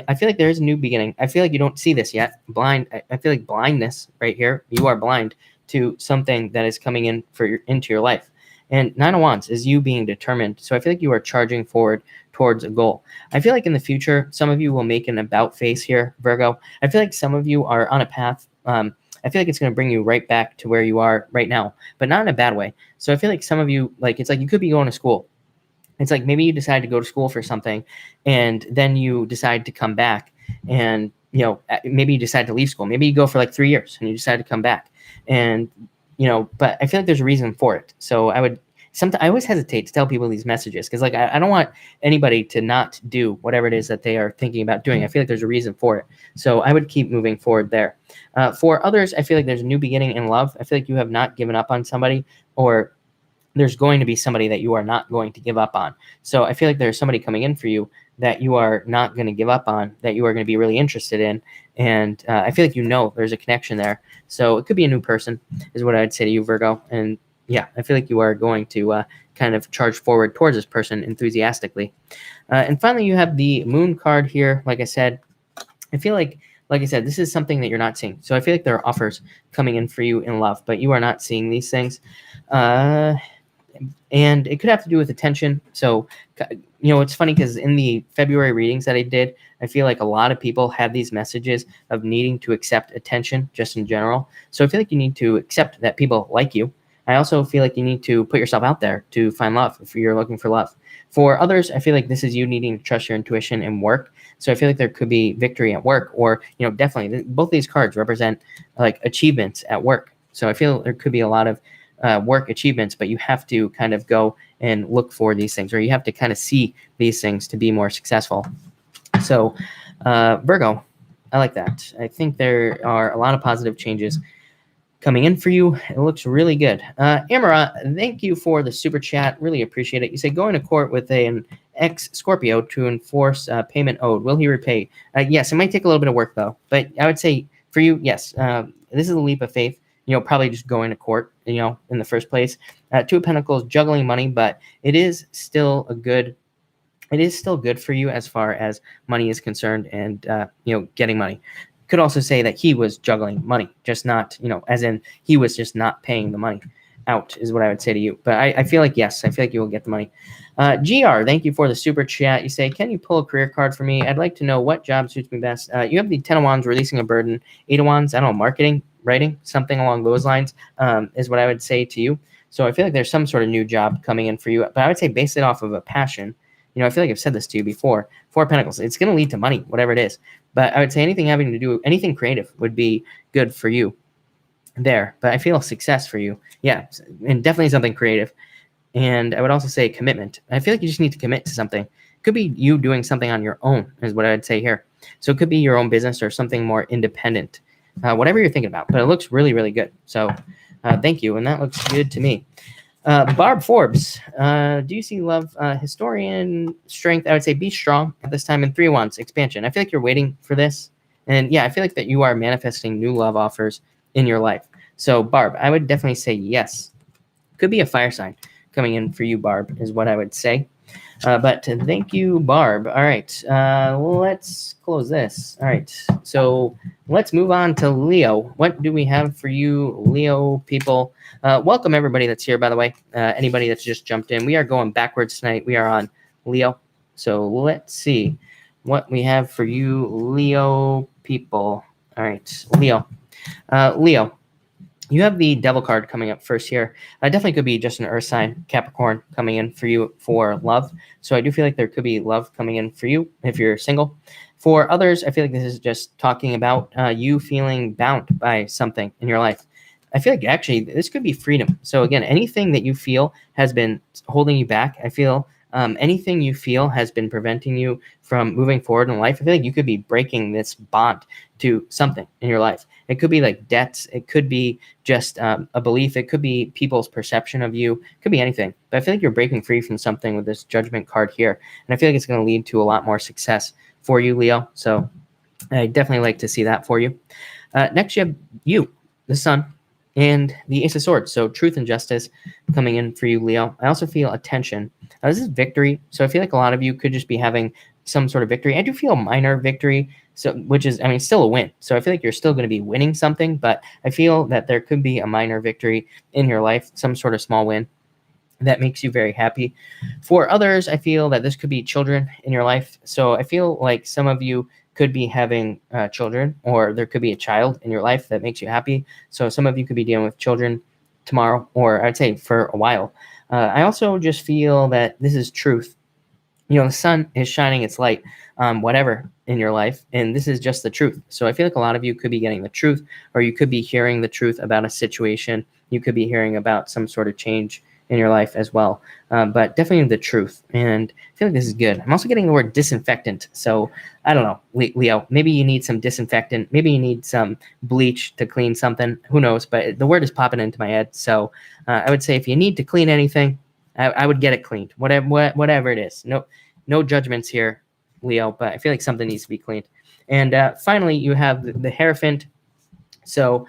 I feel like there is a new beginning. I feel like you don't see this yet. I feel like blindness right here. You are blind to something that is coming into your life. And Nine of Wands is you being determined. So I feel like you are charging forward towards a goal. I feel like in the future, some of you will make an about face here, Virgo. I feel like some of you are on a path. I feel like it's going to bring you right back to where you are right now, but not in a bad way. So I feel like some of you, it's like you could be going to school. It's like maybe you decide to go to school for something, and then you decide to come back, and maybe you decide to leave school. Maybe you go for like 3 years and you decide to come back, and but I feel like there's a reason for it. So I always hesitate to tell people these messages because I don't want anybody to not do whatever it is that they are thinking about doing. I feel like there's a reason for it. So I would keep moving forward there. For others, I feel like there's a new beginning in love. I feel like you have not given up on somebody, or there's going to be somebody that you are not going to give up on. So I feel like there's somebody coming in for you that you are not going to give up on, that you are going to be really interested in. And I feel like there's a connection there. So it could be a new person is what I'd say to you, Virgo. And yeah, I feel like you are going to kind of charge forward towards this person enthusiastically. And finally, you have the Moon card here. Like I said, I feel like I said, this is something that you're not seeing. So I feel like there are offers coming in for you in love, but you are not seeing these things. And it could have to do with attention. So, it's funny because in the February readings that I did, I feel like a lot of people had these messages of needing to accept attention just in general. So I feel like you need to accept that people like you. I also feel like you need to put yourself out there to find love if you're looking for love. For others, I feel like this is you needing to trust your intuition and work. So I feel like there could be victory at work, or, definitely both these cards represent like achievements at work. So I feel there could be a lot of work achievements, but you have to kind of go and look for these things, or you have to kind of see these things to be more successful. So Virgo, I like that. I think there are a lot of positive changes coming in for you. It looks really good. Amara, thank you for the super chat. Really appreciate it. You say going to court with an ex-Scorpio to enforce payment owed. Will he repay? Yes, it might take a little bit of work though, but I would say for you, yes, this is a leap of faith. Probably just going to court, in the first place. Two of Pentacles, juggling money, but it is still good for you as far as money is concerned, and, getting money. Could also say that he was juggling money, just not, as in he was just not paying the money. out is what I would say to you. But I feel like, yes, I feel like you will get the money. GR, thank you for the super chat. You say, can you pull a career card for me? I'd like to know what job suits me best. You have the 10 of Wands, releasing a burden. 8 of Wands, I don't know, marketing, writing, something along those lines is what I would say to you. So I feel like there's some sort of new job coming in for you. But I would say base it off of a passion. I feel like I've said this to you before. 4 of Pentacles, it's going to lead to money, whatever it is. But I would say anything having to do, anything creative would be good for you there. But I feel success for you. Yeah, and definitely something creative. And I would also say commitment. I feel like you just need to commit to something. It could be you doing something on your own is what I would say here. So it could be your own business or something more independent, whatever you're thinking about. But it looks really, really good. So thank you. And that looks good to me. Barb Forbes, do you see love? Historian, strength, I would say be strong at this time. In 3 of Wands, expansion. I feel like you're waiting for this. And yeah, I feel like that you are manifesting new love offers in your life. So Barb, I would definitely say yes. Could be a fire sign coming in for you, Barb, is what I would say. But thank you, Barb. All right, let's close this. All right, so let's move on to Leo. What do we have for you, Leo people? Welcome, everybody that's here, by the way. Anybody that's just jumped in. We are going backwards tonight. We are on Leo. So let's see what we have for you, Leo people. All right, Leo. Leo. You have the Devil card coming up first here. Definitely could be just an Earth sign, Capricorn, coming in for you for love. So I do feel like there could be love coming in for you if you're single. For others, I feel like this is just talking about you feeling bound by something in your life. I feel like actually this could be freedom. So again, anything that you feel has been holding you back, I feel anything you feel has been preventing you from moving forward in life. I feel like you could be breaking this bond to something in your life. It could be like debts. It could be just a belief. It could be people's perception of you. It could be anything. But I feel like you're breaking free from something with this Judgment card here. And I feel like it's going to lead to a lot more success for you, Leo. So I definitely like to see that for you. Next, you have the Sun, and the Ace of Swords. So truth and justice coming in for you, Leo. I also feel attention. This is victory. So I feel like a lot of you could just be having some sort of victory. I do feel minor victory, so which is, I mean, still a win. So I feel like you're still going to be winning something, but I feel that there could be a minor victory in your life, some sort of small win that makes you very happy. For others, I feel that this could be children in your life. So I feel like some of you could be having children, or there could be a child in your life that makes you happy. So some of you could be dealing with children tomorrow, or I'd say for a while. I also just feel that this is truth. The sun is shining its light on whatever in your life, and this is just the truth. So I feel like a lot of you could be getting the truth, or you could be hearing the truth about a situation. You could be hearing about some sort of change in your life as well, but definitely the truth. And I feel like this is good. I'm also getting the word disinfectant. So I don't know, Leo, maybe you need some disinfectant. Maybe you need some bleach to clean something. Who knows? But the word is popping into my head. So I would say if you need to clean anything, I would get it cleaned, whatever it is. No judgments here, Leo, but I feel like something needs to be cleaned. And finally, you have the Hierophant. So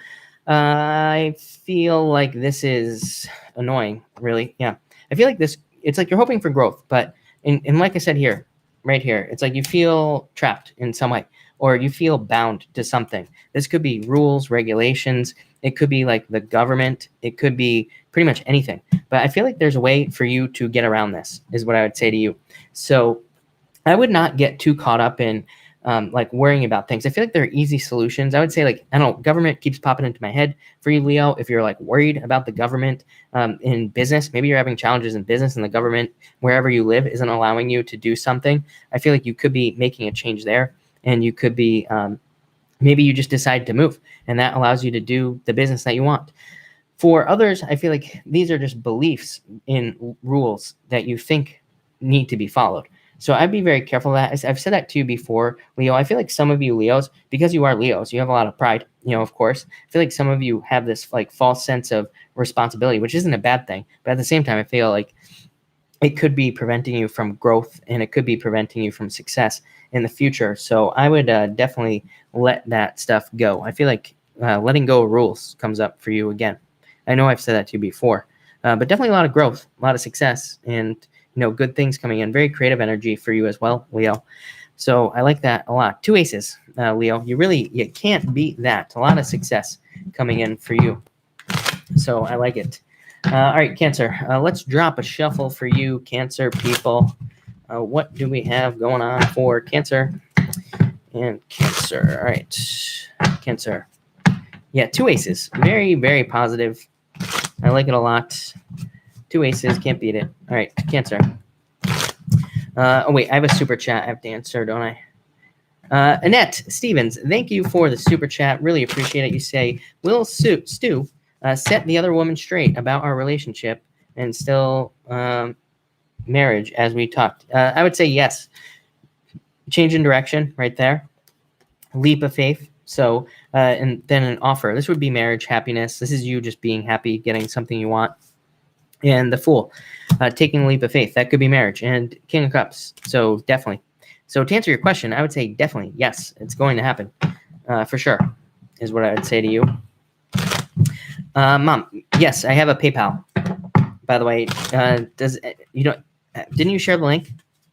I feel like this is annoying, really. Yeah. I feel like this, it's like you're hoping for growth, but and like I said here, right here, it's like you feel trapped in some way, or you feel bound to something. This could be rules, regulations. It could be like the government. It could be pretty much anything. But I feel like there's a way for you to get around this, is what I would say to you. So I would not get too caught up in like worrying about things. I feel like there are easy solutions. I would say, like, I don't know, government keeps popping into my head for you, Leo. If you're like worried about the government in business, maybe you're having challenges in business and the government wherever you live isn't allowing you to do something. I feel like you could be making a change there, and you could be maybe you just decide to move, and that allows you to do the business that you want. For others, I feel like these are just beliefs in rules that you think need to be followed. So I'd be very careful of that. I've said that to you before, Leo. I feel like some of you Leos, because you are Leos, you have a lot of pride, of course. I feel like some of you have this like false sense of responsibility, which isn't a bad thing. But at the same time, I feel like it could be preventing you from growth, and it could be preventing you from success in the future. So I would definitely let that stuff go. I feel like letting go of rules comes up for you again. I know I've said that to you before, but definitely a lot of growth, a lot of success, and good things coming in. Very creative energy for you as well, Leo. So I like that a lot. 2 aces, Leo. You can't beat that. A lot of success coming in for you. So I like it. All right, Cancer. Let's drop a shuffle for you, Cancer people. What do we have going on for Cancer? And Cancer. All right, Cancer. Yeah, 2 aces. Very, very positive. I like it a lot. 2 aces. Can't beat it. All right, Cancer. Oh, wait. I have a super chat I have to answer, don't I? Annette Stevens, thank you for the super chat. Really appreciate it. You say, will Stu set the other woman straight about our relationship and still marriage as we talked? I would say yes. Change in direction right there. Leap of faith. So, and then an offer. This would be marriage, happiness. This is you just being happy, getting something you want. And the Fool, taking a leap of faith. That could be marriage. And King of Cups. So definitely. So to answer your question, I would say definitely yes. It's going to happen for sure. Is what I would say to you. Mom, yes, I have a PayPal. By the way, didn't you share the link?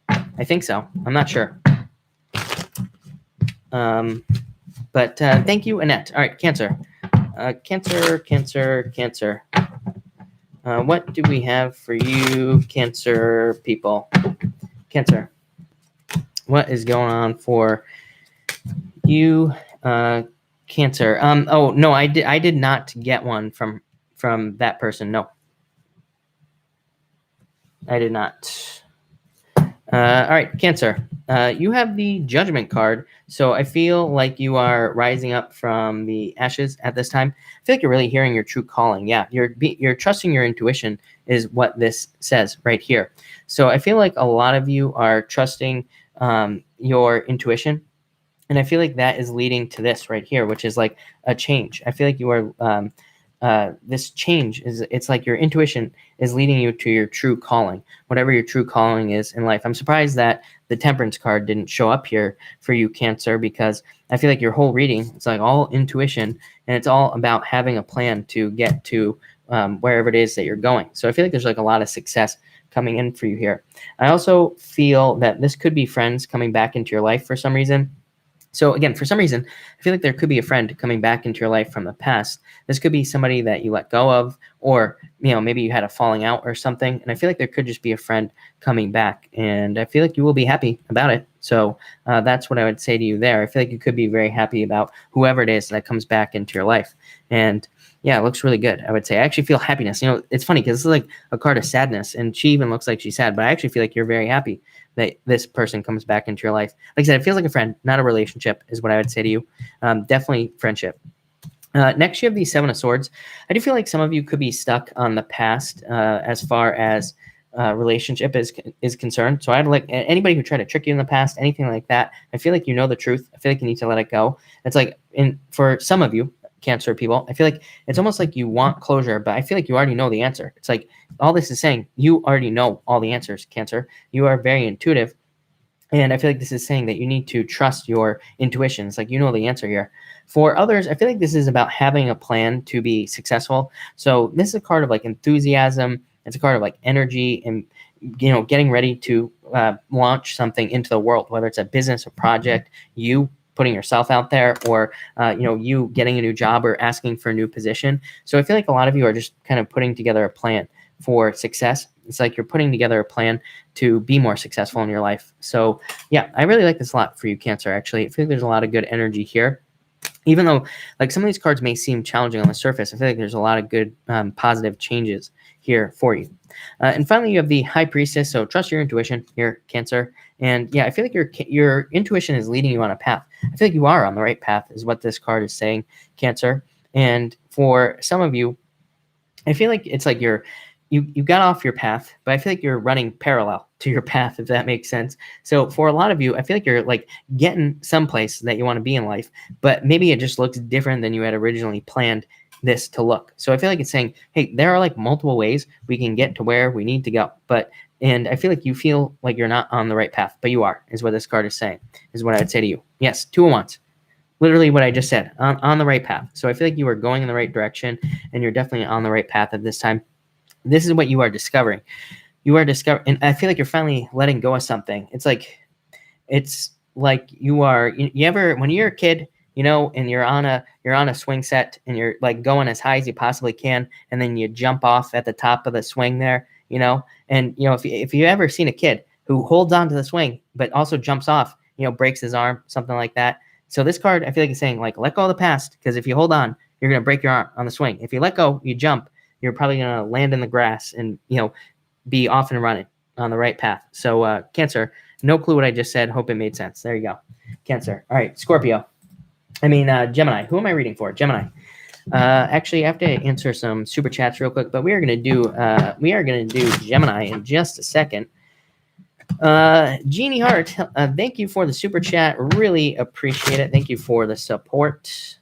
I think so. I'm not sure. But thank you, Annette. All right, Cancer. Cancer. What do we have for you, Cancer people? Cancer. What is going on for you, Cancer? Oh no, I did not get one from that person. No, I did not. All right, Cancer. You have the Judgment card, so I feel like you are rising up from the ashes at this time. I feel like you're really hearing your true calling. Yeah, you're trusting your intuition is what this says right here. So I feel like a lot of you are trusting your intuition, and I feel like that is leading to this right here, which is like a change. I feel like you are this change it's like your intuition is leading you to your true calling, whatever your true calling is in life. I'm surprised that the Temperance card didn't show up here for you, Cancer, because I feel like your whole reading, it's like all intuition, and it's all about having a plan to get to wherever it is that you're going. So I feel like there's like a lot of success coming in for you here. I also feel that this could be friends coming back into your life for some reason. So again, for some reason, I feel like there could be a friend coming back into your life from the past. This could be somebody that you let go of, or maybe you had a falling out or something. And I feel like there could just be a friend coming back, and I feel like you will be happy about it. So that's what I would say to you there. I feel like you could be very happy about whoever it is that comes back into your life. And yeah, it looks really good. I would say I actually feel happiness. It's funny because this is like a card of sadness, and she even looks like she's sad, but I actually feel like you're very happy that this person comes back into your life. Like I said, it feels like a friend, not a relationship, is what I would say to you. Definitely friendship. Next, you have the Seven of Swords. I do feel like some of you could be stuck on the past as far as relationship is concerned. So I'd like anybody who tried to trick you in the past, anything like that. I feel like you know the truth. I feel like you need to let it go. It's like for some of you, Cancer people, I feel like it's almost like you want closure, but I feel like you already know the answer. It's like all this is saying you already know all the answers, Cancer. You are very intuitive. And I feel like this is saying that you need to trust your intuition. It's like you know the answer here. For others, I feel like this is about having a plan to be successful. So this is a card of like enthusiasm. It's a card of like energy and getting ready to launch something into the world, whether it's a business, a project, you putting yourself out there, or you getting a new job or asking for a new position. So I feel like a lot of you are just kind of putting together a plan for success. It's like you're putting together a plan to be more successful in your life. So yeah, I really like this a lot for you, Cancer. Actually, I feel like there's a lot of good energy here. Even though like some of these cards may seem challenging on the surface, I feel like there's a lot of good positive changes here for you. And finally, you have the High Priestess. So trust your intuition here, Cancer. And yeah, I feel like your intuition is leading you on a path. I feel like you are on the right path is what this card is saying, Cancer. And for some of you, I feel like it's like you got off your path, but I feel like you're running parallel to your path, if that makes sense. So for a lot of you, I feel like you're like getting someplace that you want to be in life, but maybe it just looks different than you had originally planned this to look. So I feel like it's saying, hey, there are like multiple ways we can get to where we need to go. And I feel like you feel like you're not on the right path, but you are, is what this card is saying, is what I would say to you. Yes, 2 of Wands. Literally what I just said, on the right path. So I feel like you are going in the right direction, and you're definitely on the right path at this time. This is what you are discovering. You are discovering, and I feel like you're finally letting go of something. It's like you are, you ever, when you're a kid you know, and you're on a swing set and you're like going as high as you possibly can, and then you jump off at the top of the swing there, you know. And you know, if you ever seen a kid who holds on to the swing but also jumps off, you know, breaks his arm, something like that. So this card, I feel like it's saying like, let go of the past, because if you hold on, you're gonna break your arm on the swing. If you let go, you jump, you're probably gonna land in the grass and, you know, be off and running on the right path. So Cancer, no clue what I just said. Hope it made sense. There you go. Cancer. All right, Scorpio. Gemini. Who am I reading for? Gemini. Actually, I have to answer some super chats real quick, but we are gonna do Gemini in just a second. Jeannie Hart, thank you for the super chat. Really appreciate it. Thank you for the support.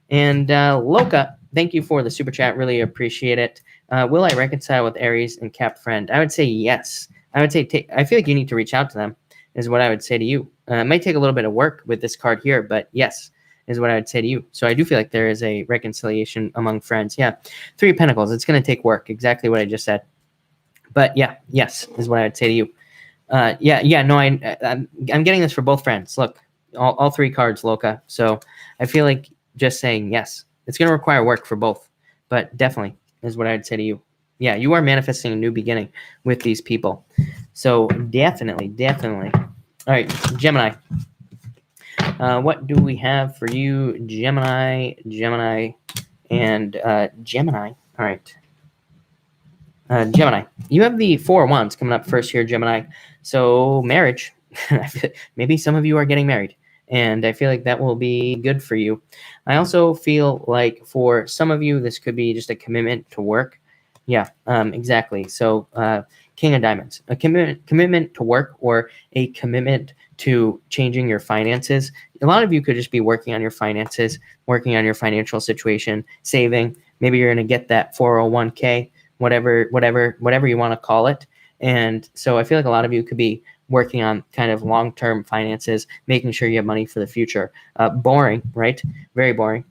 And Loka, thank you for the super chat. Really appreciate it. Will I reconcile with Aries and Cap friend? I would say yes. I would say I feel like you need to reach out to them, is what I would say to you. It might take a little bit of work with this card here, but yes, is what I would say to you. So I do feel like there is a reconciliation among friends. Yeah, Three of Pentacles. It's going to take work. Exactly what I just said. But yeah, yes, is what I would say to you. No, I'm getting this for both friends. Look, all three cards, Loka. So I feel like just saying yes. It's going to require work for both, but definitely is what I'd say to you. Yeah, you are manifesting a new beginning with these people. So definitely. All right, Gemini. What do we have for you, Gemini, and Gemini? All right. Gemini, you have the Four of Wands coming up first here, Gemini. So marriage, maybe some of you are getting married, and I feel like that will be good for you. I also feel like for some of you, this could be just a commitment to work. Yeah, exactly. So King of Diamonds, a commitment to work, or a commitment to changing your finances. A lot of you could just be working on your finances, working on your financial situation, saving. Maybe you're going to get that 401k, whatever you want to call it. And so I feel like a lot of you could be working on kind of long-term finances, making sure you have money for the future. Boring, right? Very boring.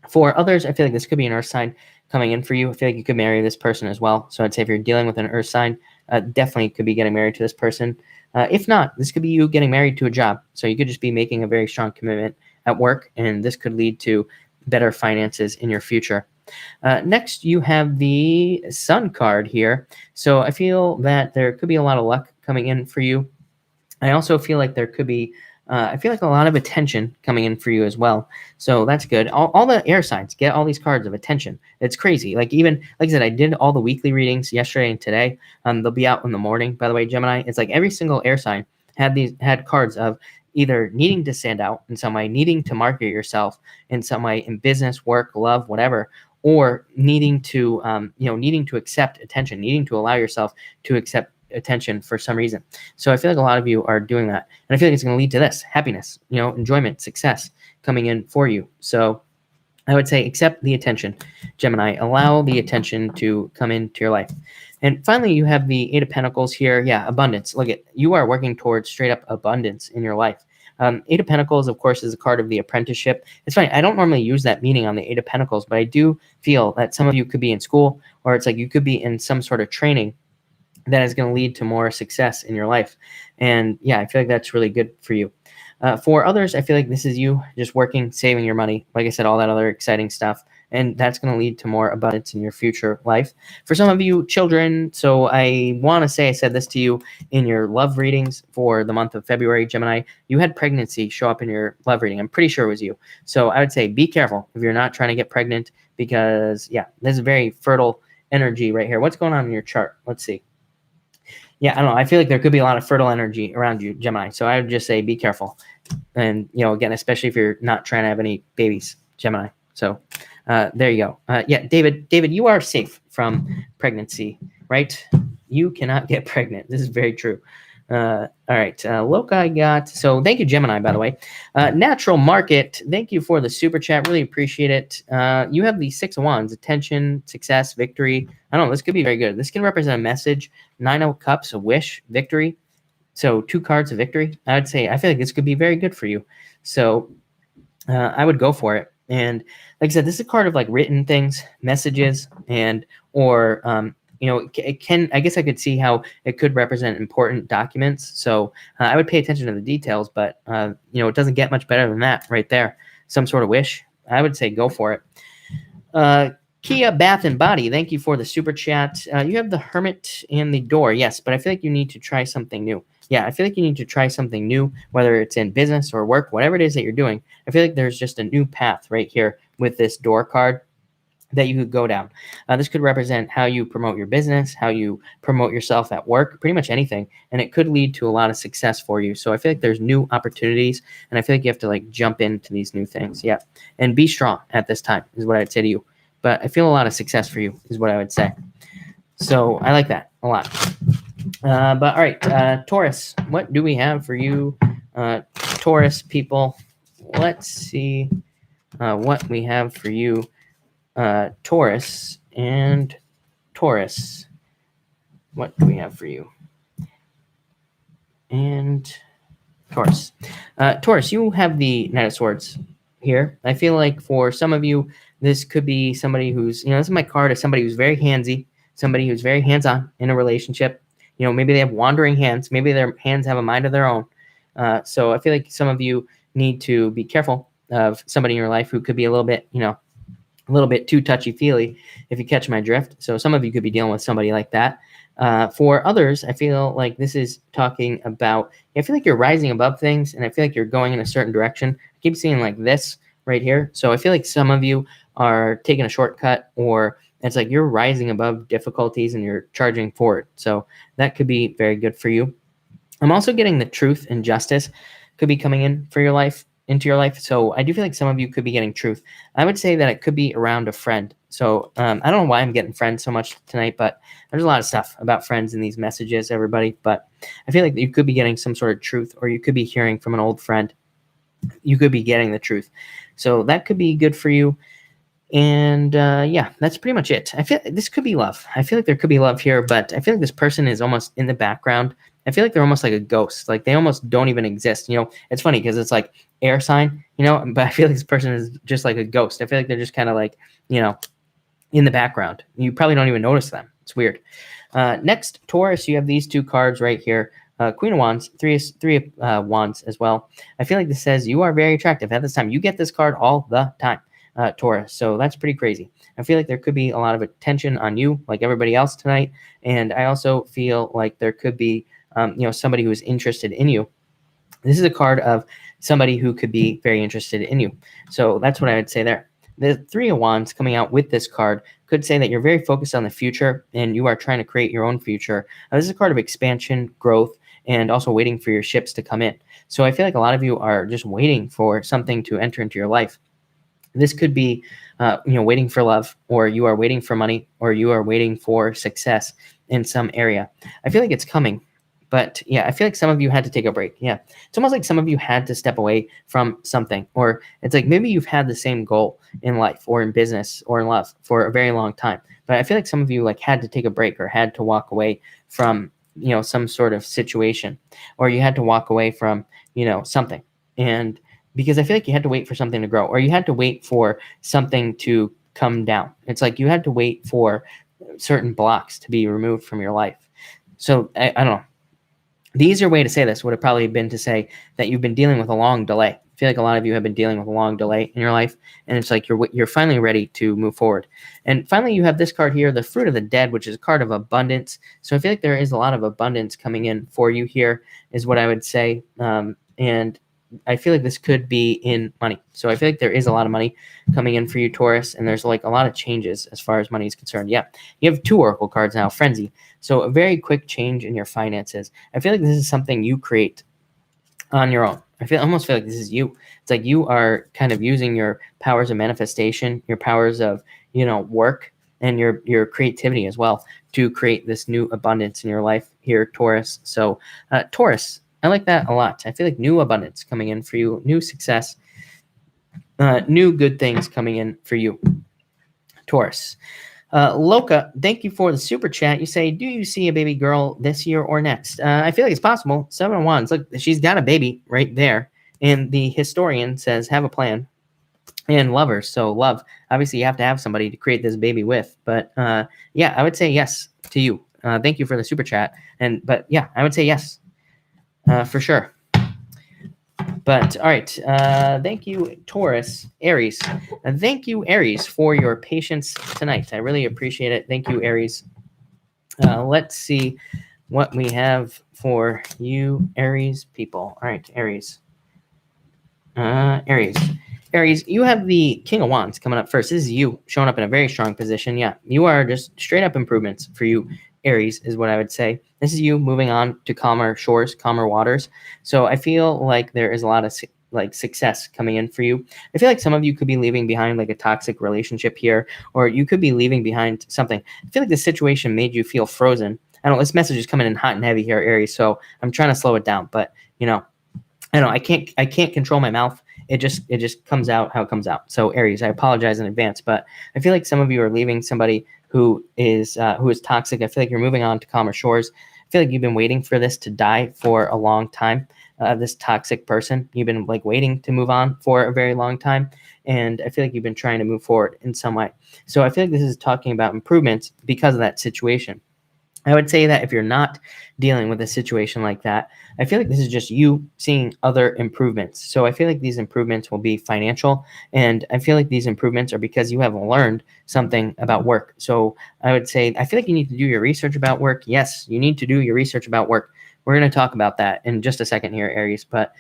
For others, I feel like this could be an earth sign coming in for you. I feel like you could marry this person as well. So I'd say if you're dealing with an earth sign, definitely could be getting married to this person. If not, this could be you getting married to a job. So you could just be making a very strong commitment at work, and this could lead to better finances in your future. Next, you have the Sun card here. So I feel that there could be a lot of luck coming in for you. I also feel like there could be, I feel like a lot of attention coming in for you as well. So that's good. All the air signs get all these cards of attention. It's crazy. Like even, like I said, I did all the weekly readings yesterday and today. They'll be out in the morning, by the way, Gemini. It's like every single air sign had cards of either needing to stand out in some way, needing to market yourself in some way, in business, work, love, whatever, or needing to accept attention, needing to allow yourself to accept attention for some reason. So I feel like a lot of you are doing that, and I feel like it's going to lead to this happiness, enjoyment, success coming in for you. So I would say accept the attention, Gemini. Allow the attention to come into your life. And finally, you have the Eight of Pentacles here. Yeah, abundance. Look at, you are working towards straight up abundance in your life. Eight of Pentacles, of course, is a card of the apprenticeship. It's funny, I don't normally use that meaning on the Eight of Pentacles, but I do feel that some of you could be in school, or it's like you could be in some sort of training that is going to lead to more success in your life. And yeah, I feel like that's really good for you. For others, I feel like this is you just working, saving your money. Like I said, all that other exciting stuff. And that's going to lead to more abundance in your future life. For some of you, children, so I want to say I said this to you in your love readings for the month of February, Gemini. You had pregnancy show up in your love reading. I'm pretty sure it was you. So I would say be careful if you're not trying to get pregnant, because, yeah, this is very fertile energy right here. What's going on in your chart? Let's see. Yeah, I don't know. I feel like there could be a lot of fertile energy around you, Gemini. So I would just say be careful. And, again, especially if you're not trying to have any babies, Gemini. So there you go. Yeah, David, you are safe from pregnancy, right? You cannot get pregnant. This is very true. All right. Loka I got. So thank you, Gemini, by the way. Natural Market, thank you for the super chat. Really appreciate it. You have the Six of Wands, attention, success, victory. I don't know. This could be very good. This can represent a message. Nine of Cups, a wish, victory. So 2 cards of victory. I would say I feel like this could be very good for you. So I would go for it. And like I said, this is a card of like written things, messages, and or it can, I guess I could see how it could represent important documents. So I would pay attention to the details, but it doesn't get much better than that right there. some sort of wish, I would say go for it. Kia Bath and Body, thank you for the super chat. You have the Hermit and the Door. Yes, but I feel like you need to try something new. Yeah, I feel like you need to try something new, whether it's in business or work, whatever it is that you're doing. I feel like there's just a new path right here with this Door card that you could go down. This could represent how you promote your business, how you promote yourself at work, pretty much anything. And it could lead to a lot of success for you. So I feel like there's new opportunities, and I feel like you have to like jump into these new things. Yeah. And be strong at this time is what I'd say to you. But I feel a lot of success for you is what I would say. So I like that a lot. But all right, Taurus, what do we have for you? Taurus people, let's see what we have for you. Taurus and Taurus. What do we have for you? And Taurus. Taurus, you have the Knight of Swords here. I feel like for some of you, this could be somebody who's, this is my card of somebody who's very handsy, somebody who's very hands-on in a relationship. Maybe they have wandering hands. Maybe their hands have a mind of their own. So I feel like some of you need to be careful of somebody in your life who could be a little bit, a little bit too touchy-feely, if you catch my drift. So some of you could be dealing with somebody like that. For others, I feel like this is talking about, I feel like you're rising above things, and I feel like you're going in a certain direction. I keep seeing like this right here. So I feel like some of you are taking a shortcut, or it's like you're rising above difficulties and you're charging forward. So that could be very good for you. I'm also getting the truth and justice could be coming in for your life, into your life. So I do feel like some of you could be getting truth. I would say that it could be around a friend. So I don't know why I'm getting friends so much tonight, but there's a lot of stuff about friends in these messages, everybody. But I feel like you could be getting some sort of truth, or you could be hearing from an old friend. You could be getting the truth. So that could be good for you. And yeah, that's pretty much it. I feel this could be love. I feel like there could be love here, but I feel like this person is almost in the background. I feel like they're almost like a ghost. Like they almost don't even exist. It's funny because it's like air sign, but I feel like this person is just like a ghost. I feel like they're just kind of like, in the background. You probably don't even notice them. It's weird. Next, Taurus, you have these two cards right here. Queen of Wands, three of Wands as well. I feel like this says you are very attractive at this time. You get this card all the time, Taurus. So that's pretty crazy. I feel like there could be a lot of attention on you, like everybody else tonight. And I also feel like there could be, somebody who is interested in you. This is a card of somebody who could be very interested in you. So that's what I would say there. The Three of Wands coming out with this card could say that you're very focused on the future and you are trying to create your own future. This is a card of expansion, growth, and also waiting for your ships to come in. So I feel like a lot of you are just waiting for something to enter into your life. This could be, waiting for love, or you are waiting for money, or you are waiting for success in some area. I feel like it's coming. But yeah, I feel like some of you had to take a break. Yeah. It's almost like some of you had to step away from something, or it's like maybe you've had the same goal in life or in business or in love for a very long time. But I feel like some of you like had to take a break or had to walk away from, some sort of situation, or you had to walk away from, something. And because I feel like you had to wait for something to grow, or you had to wait for something to come down. It's like you had to wait for certain blocks to be removed from your life. So I don't know. The easier way to say this would have probably been to say that you've been dealing with a long delay. I feel like a lot of you have been dealing with a long delay in your life, and it's like you're finally ready to move forward. And finally, you have this card here, the Fruit of the Dead, which is a card of abundance. So I feel like there is a lot of abundance coming in for you here, is what I would say. And I feel like this could be in money. So I feel like there is a lot of money coming in for you, Taurus, and there's like a lot of changes as far as money is concerned. Yeah, you have two Oracle cards now, Frenzy. So a very quick change in your finances. I feel like this is something you create on your own. I almost feel like this is you. It's like you are kind of using your powers of manifestation, your powers of, work, and your creativity as well to create this new abundance in your life here, Taurus. So Taurus, I like that a lot. I feel like new abundance coming in for you, new success, new good things coming in for you, Taurus. Loka, thank you for the super chat. You say, do you see a baby girl this year or next? I feel like it's possible. 7 of Wands. Look, she's got a baby right there. And the historian says, have a plan. And lovers. So love. Obviously, you have to have somebody to create this baby with. But yeah, I would say yes to you. Thank you for the super chat. But yeah, I would say yes. For sure. But all right, thank you, Taurus, Aries. And thank you, Aries, for your patience tonight. I really appreciate it. Thank you, Aries. Let's see what we have for you, Aries people. All right, Aries. Aries. Aries, you have the King of Wands coming up first. This is you showing up in a very strong position. Yeah, you are just straight up improvements for you, Aries, is what I would say. This is you moving on to calmer shores, calmer waters. So I feel like there is a lot of success coming in for you. I feel like some of you could be leaving behind like a toxic relationship here, or you could be leaving behind something. I feel like this situation made you feel frozen. I don't know, this message is coming in hot and heavy here, Aries. So I'm trying to slow it down, but I don't know. I can't control my mouth. It just comes out how it comes out. So Aries, I apologize in advance, but I feel like some of you are leaving somebody who is toxic. I feel like you're moving on to calmer shores. I feel like you've been waiting for this to die for a long time. This toxic person, you've been like waiting to move on for a very long time, and I feel like you've been trying to move forward in some way. So I feel like this is talking about improvements because of that situation. I would say that if you're not dealing with a situation like that, I feel like this is just you seeing other improvements. So I feel like these improvements will be financial, and I feel like these improvements are because you have learned something about work. So I would say, I feel like you need to do your research about work. Yes, you need to do your research about work. We're going to talk about that in just a second here, Aries, but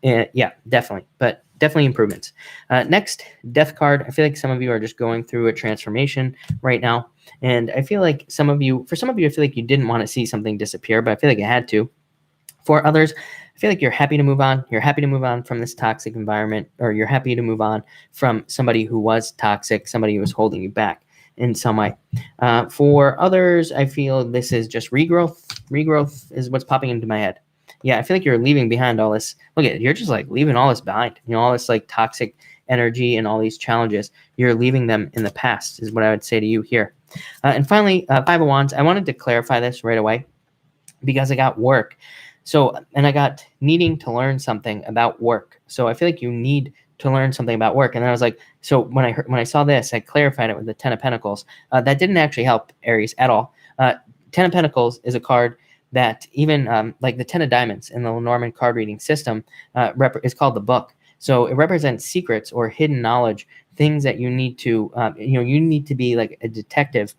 yeah, definitely. But definitely improvements. Next, Death card. I feel like some of you are just going through a transformation right now. And I feel like for some of you, I feel like you didn't want to see something disappear, but I feel like it had to. For others, I feel like you're happy to move on. You're happy to move on from this toxic environment, or you're happy to move on from somebody who was toxic, somebody who was holding you back in some way. For others, I feel this is just regrowth. Regrowth is what's popping into my head. Yeah, I feel like you're leaving behind all this. Look at it, you're just like leaving all this behind. All this like toxic energy and all these challenges. You're leaving them in the past, is what I would say to you here. And finally, Five of Wands. I wanted to clarify this right away because I got work. So, and I got needing to learn something about work. So I feel like you need to learn something about work. And then I was like, so when I saw this, I clarified it with the Ten of Pentacles. That didn't actually help Aries at all. Ten of Pentacles is a card that even like the Ten of Diamonds in the Lenormand card reading system is called the Book. So it represents secrets or hidden knowledge, things that you need to, you need to be like a detective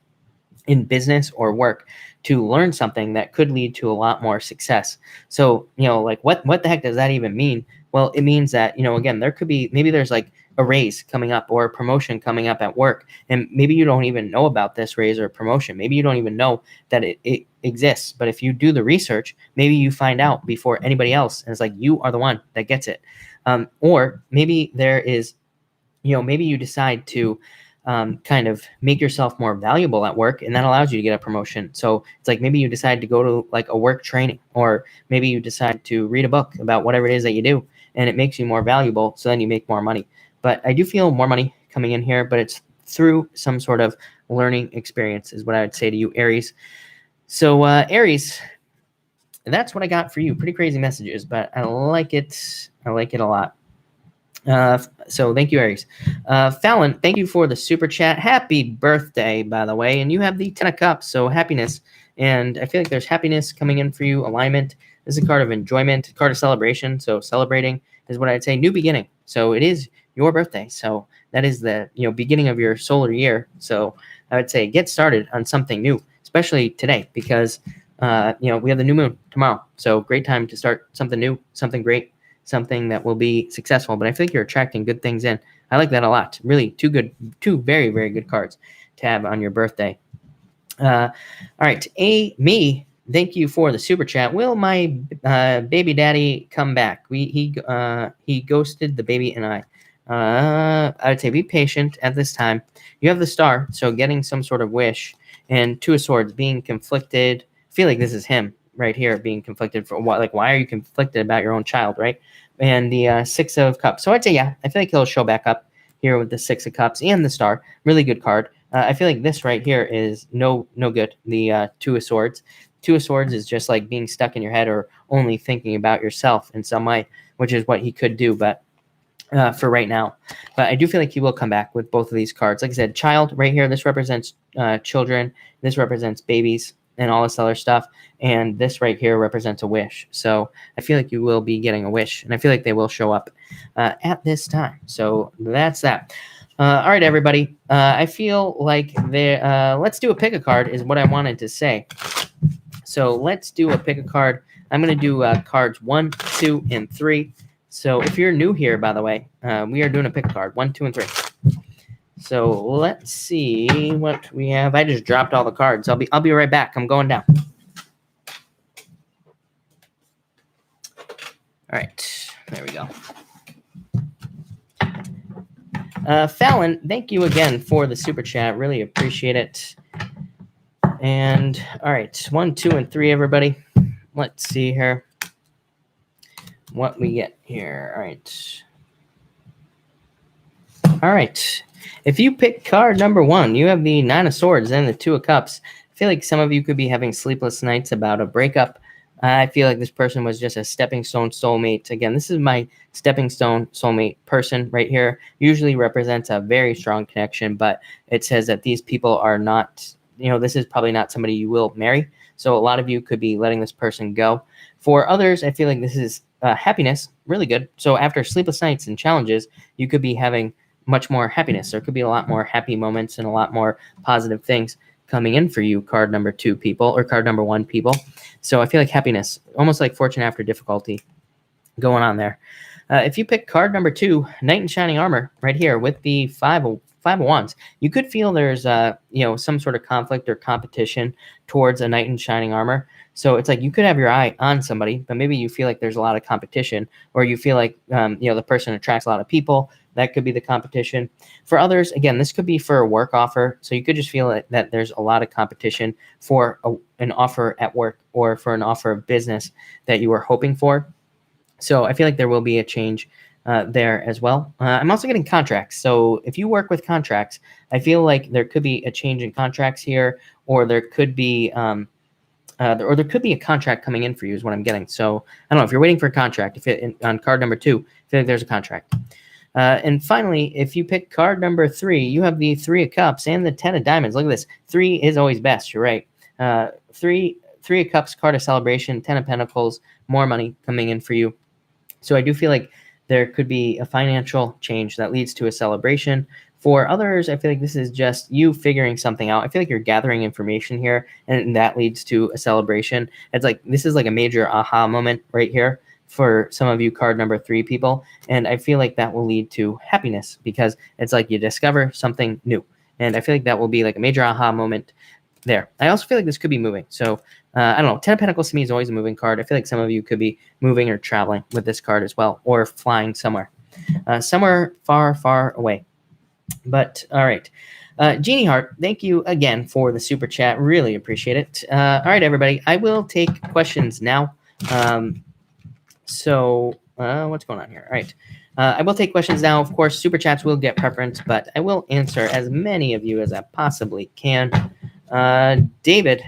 in business or work to learn something that could lead to a lot more success. So, like what the heck does that even mean? Well, it means that, again, there could be, maybe there's like a raise coming up or a promotion coming up at work. And maybe you don't even know about this raise or promotion. Maybe you don't even know that it exists. But if you do the research, maybe you find out before anybody else. And it's like, you are the one that gets it. Or maybe there is, maybe you decide to kind of make yourself more valuable at work, and that allows you to get a promotion. So it's like maybe you decide to go to like a work training, or maybe you decide to read a book about whatever it is that you do, and it makes you more valuable. So then you make more money. But I do feel more money coming in here, but it's through some sort of learning experience is what I would say to you, Aries. So Aries, that's what I got for you. Pretty crazy messages, but I like it. I like it a lot. So thank you, Aries. Fallon, thank you for the super chat. Happy birthday, by the way. And you have the 10 of Cups, so happiness. And I feel like there's happiness coming in for you. Alignment. This is a card of enjoyment, a card of celebration. So celebrating is what I'd say. New beginning. So it is your birthday. So that is the beginning of your solar year. So I would say get started on something new, especially today, because we have the new moon tomorrow. So great time to start something new, something great, something that will be successful. But I feel like you're attracting good things in. I like that a lot. Really, two very, very good cards to have on your birthday. All right, me. Thank you for the super chat. Will my baby daddy come back? He ghosted the baby and I. I would say be patient at this time. You have the Star, so getting some sort of wish, and Two of Swords, being conflicted. I feel like this is him right here being conflicted for what? Like, why are you conflicted about your own child, right? And the Six of Cups. So I'd say, yeah, I feel like he'll show back up here with the Six of Cups and the Star. Really good card. I feel like this right here is no good. The Two of Swords. Two of Swords is just like being stuck in your head or only thinking about yourself in some way, which is what he could do, but for right now. But I do feel like he will come back with both of these cards. Like I said, child right here, this represents children. This represents babies. and all this other stuff. And this right here represents a wish. So I feel like you will be getting a wish, and I feel like they will show up at this time. So that's that. All right, everybody. I feel like let's do a pick a card is what I wanted to say. So let's do a pick a card. I'm going to do cards 1, 2, and 3. So if you're new here, by the way, we are doing a pick a card 1, 2, and 3. So let's see what we have. I just dropped all the cards. I'll be right back. I'm going down. All right, there we go. Fallon, thank you again for the super chat. Really appreciate it. And all right, 1, 2, and 3, everybody. Let's see here what we get here. All right. All right. If you pick card number 1, you have the 9 of Swords and the 2 of Cups. I feel like some of you could be having sleepless nights about a breakup. I feel like this person was just a stepping stone soulmate. Again, this is my stepping stone soulmate person right here. Usually represents a very strong connection, but it says that these people are not, this is probably not somebody you will marry. So a lot of you could be letting this person go. For others, I feel like this is happiness, really good. So after sleepless nights and challenges, you could be having much more happiness. There could be a lot more happy moments and a lot more positive things coming in for you, card number 2 people, or card number 1 people. So I feel like happiness, almost like fortune after difficulty going on there. If you pick card number 2, Knight in Shining Armor, right here with the 5 of Wands, you could feel there's some sort of conflict or competition towards a Knight in Shining Armor. So it's like you could have your eye on somebody, but maybe you feel like there's a lot of competition, or you feel like the person attracts a lot of people. That could be the competition. For others, again, this could be for a work offer. So you could just feel that there's a lot of competition for an offer at work or for an offer of business that you were hoping for. So I feel like there will be a change there as well. I'm also getting contracts. So if you work with contracts, I feel like there could be a change in contracts here, or there could be a contract coming in for you is what I'm getting. So I don't know if you're waiting for a contract. On card number 2, I feel like there's a contract. And finally, if you pick card number 3, you have the 3 of Cups and the 10 of Diamonds. Look at this. 3 is always best. You're right. 3 of Cups, card of celebration, 10 of Pentacles, more money coming in for you. So I do feel like there could be a financial change that leads to a celebration. For others, I feel like this is just you figuring something out. I feel like you're gathering information here, and that leads to a celebration. It's like this is like a major aha moment right here for some of you card number 3 people. And I feel like that will lead to happiness because it's like you discover something new. And I feel like that will be like a major aha moment there. I also feel like this could be moving. So I don't know. 10 of Pentacles to me is always a moving card. I feel like some of you could be moving or traveling with this card as well, or flying somewhere far, far away. But all right. Jeannie Hart, thank you again for the super chat. Really appreciate it. All right, everybody. I will take questions now. So what's going on here? All right. I will take questions now. Of course, super chats will get preference, but I will answer as many of you as I possibly can. David,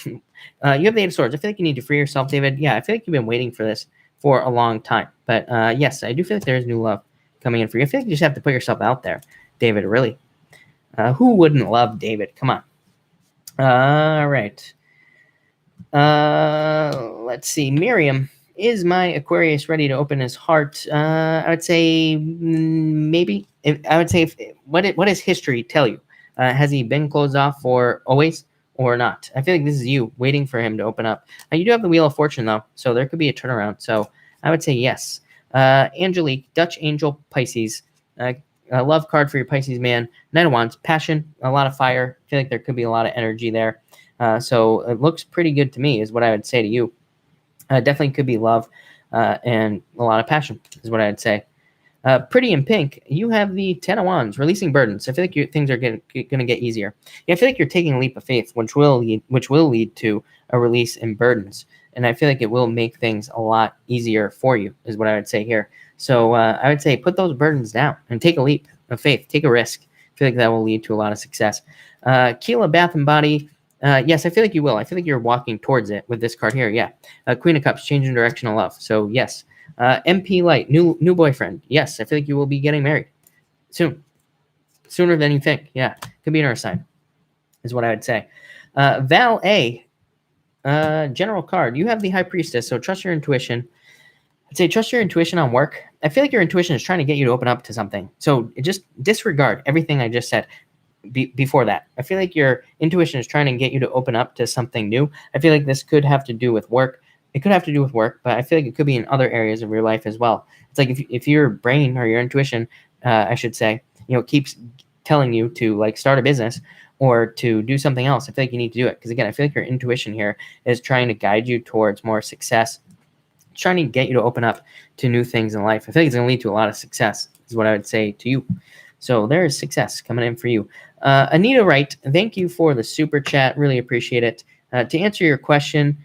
you have the 8 of Swords. I feel like you need to free yourself, David. Yeah, I feel like you've been waiting for this for a long time. But yes, I do feel like there is new love coming in for you. I feel like you just have to put yourself out there, David, really. Who wouldn't love David? Come on. All right. Let's see. Miriam, is my Aquarius ready to open his heart? I would say maybe. I would say, what does history tell you? Has he been closed off for always or not? I feel like this is you waiting for him to open up. You do have the Wheel of Fortune, though, so there could be a turnaround. So I would say yes. Angelique, Dutch Angel, Pisces. A love card for your Pisces man. 9 of Wands, passion, a lot of fire. I feel like there could be a lot of energy there. So it looks pretty good to me is what I would say to you. Definitely could be love and a lot of passion is what I would say. Pretty in pink, you have the 10 of Wands, releasing burdens. I feel like things are going to get easier. Yeah, I feel like you're taking a leap of faith, which will lead to a release in burdens. And I feel like it will make things a lot easier for you is what I would say here. So I would say put those burdens down and take a leap of faith. Take a risk. I feel like that will lead to a lot of success. Keela, Bath and Body. Yes, I feel like you will. I feel like you're walking towards it with this card here. Yeah. Queen of Cups, changing direction of love. So yes. MP Light, new boyfriend. Yes, I feel like you will be getting married soon. Sooner than you think. Yeah. Could be an earth sign is what I would say. Val A. General card. You have the High Priestess, so trust your intuition. I'd say trust your intuition on work. I feel like your intuition is trying to get you to open up to something. So just disregard everything I just said before that. I feel like your intuition is trying to get you to open up to something new. I feel like this could have to do with work. It could have to do with work, but I feel like it could be in other areas of your life as well. It's like if your brain or your intuition, I should say, keeps telling you to like start a business or to do something else, I feel like you need to do it. Because again, I feel like your intuition here is trying to guide you towards more success. It's trying to get you to open up to new things in life. I feel like it's going to lead to a lot of success is what I would say to you. So there is success coming in for you. Anita Wright, thank you for the super chat. Really appreciate it. To answer your question,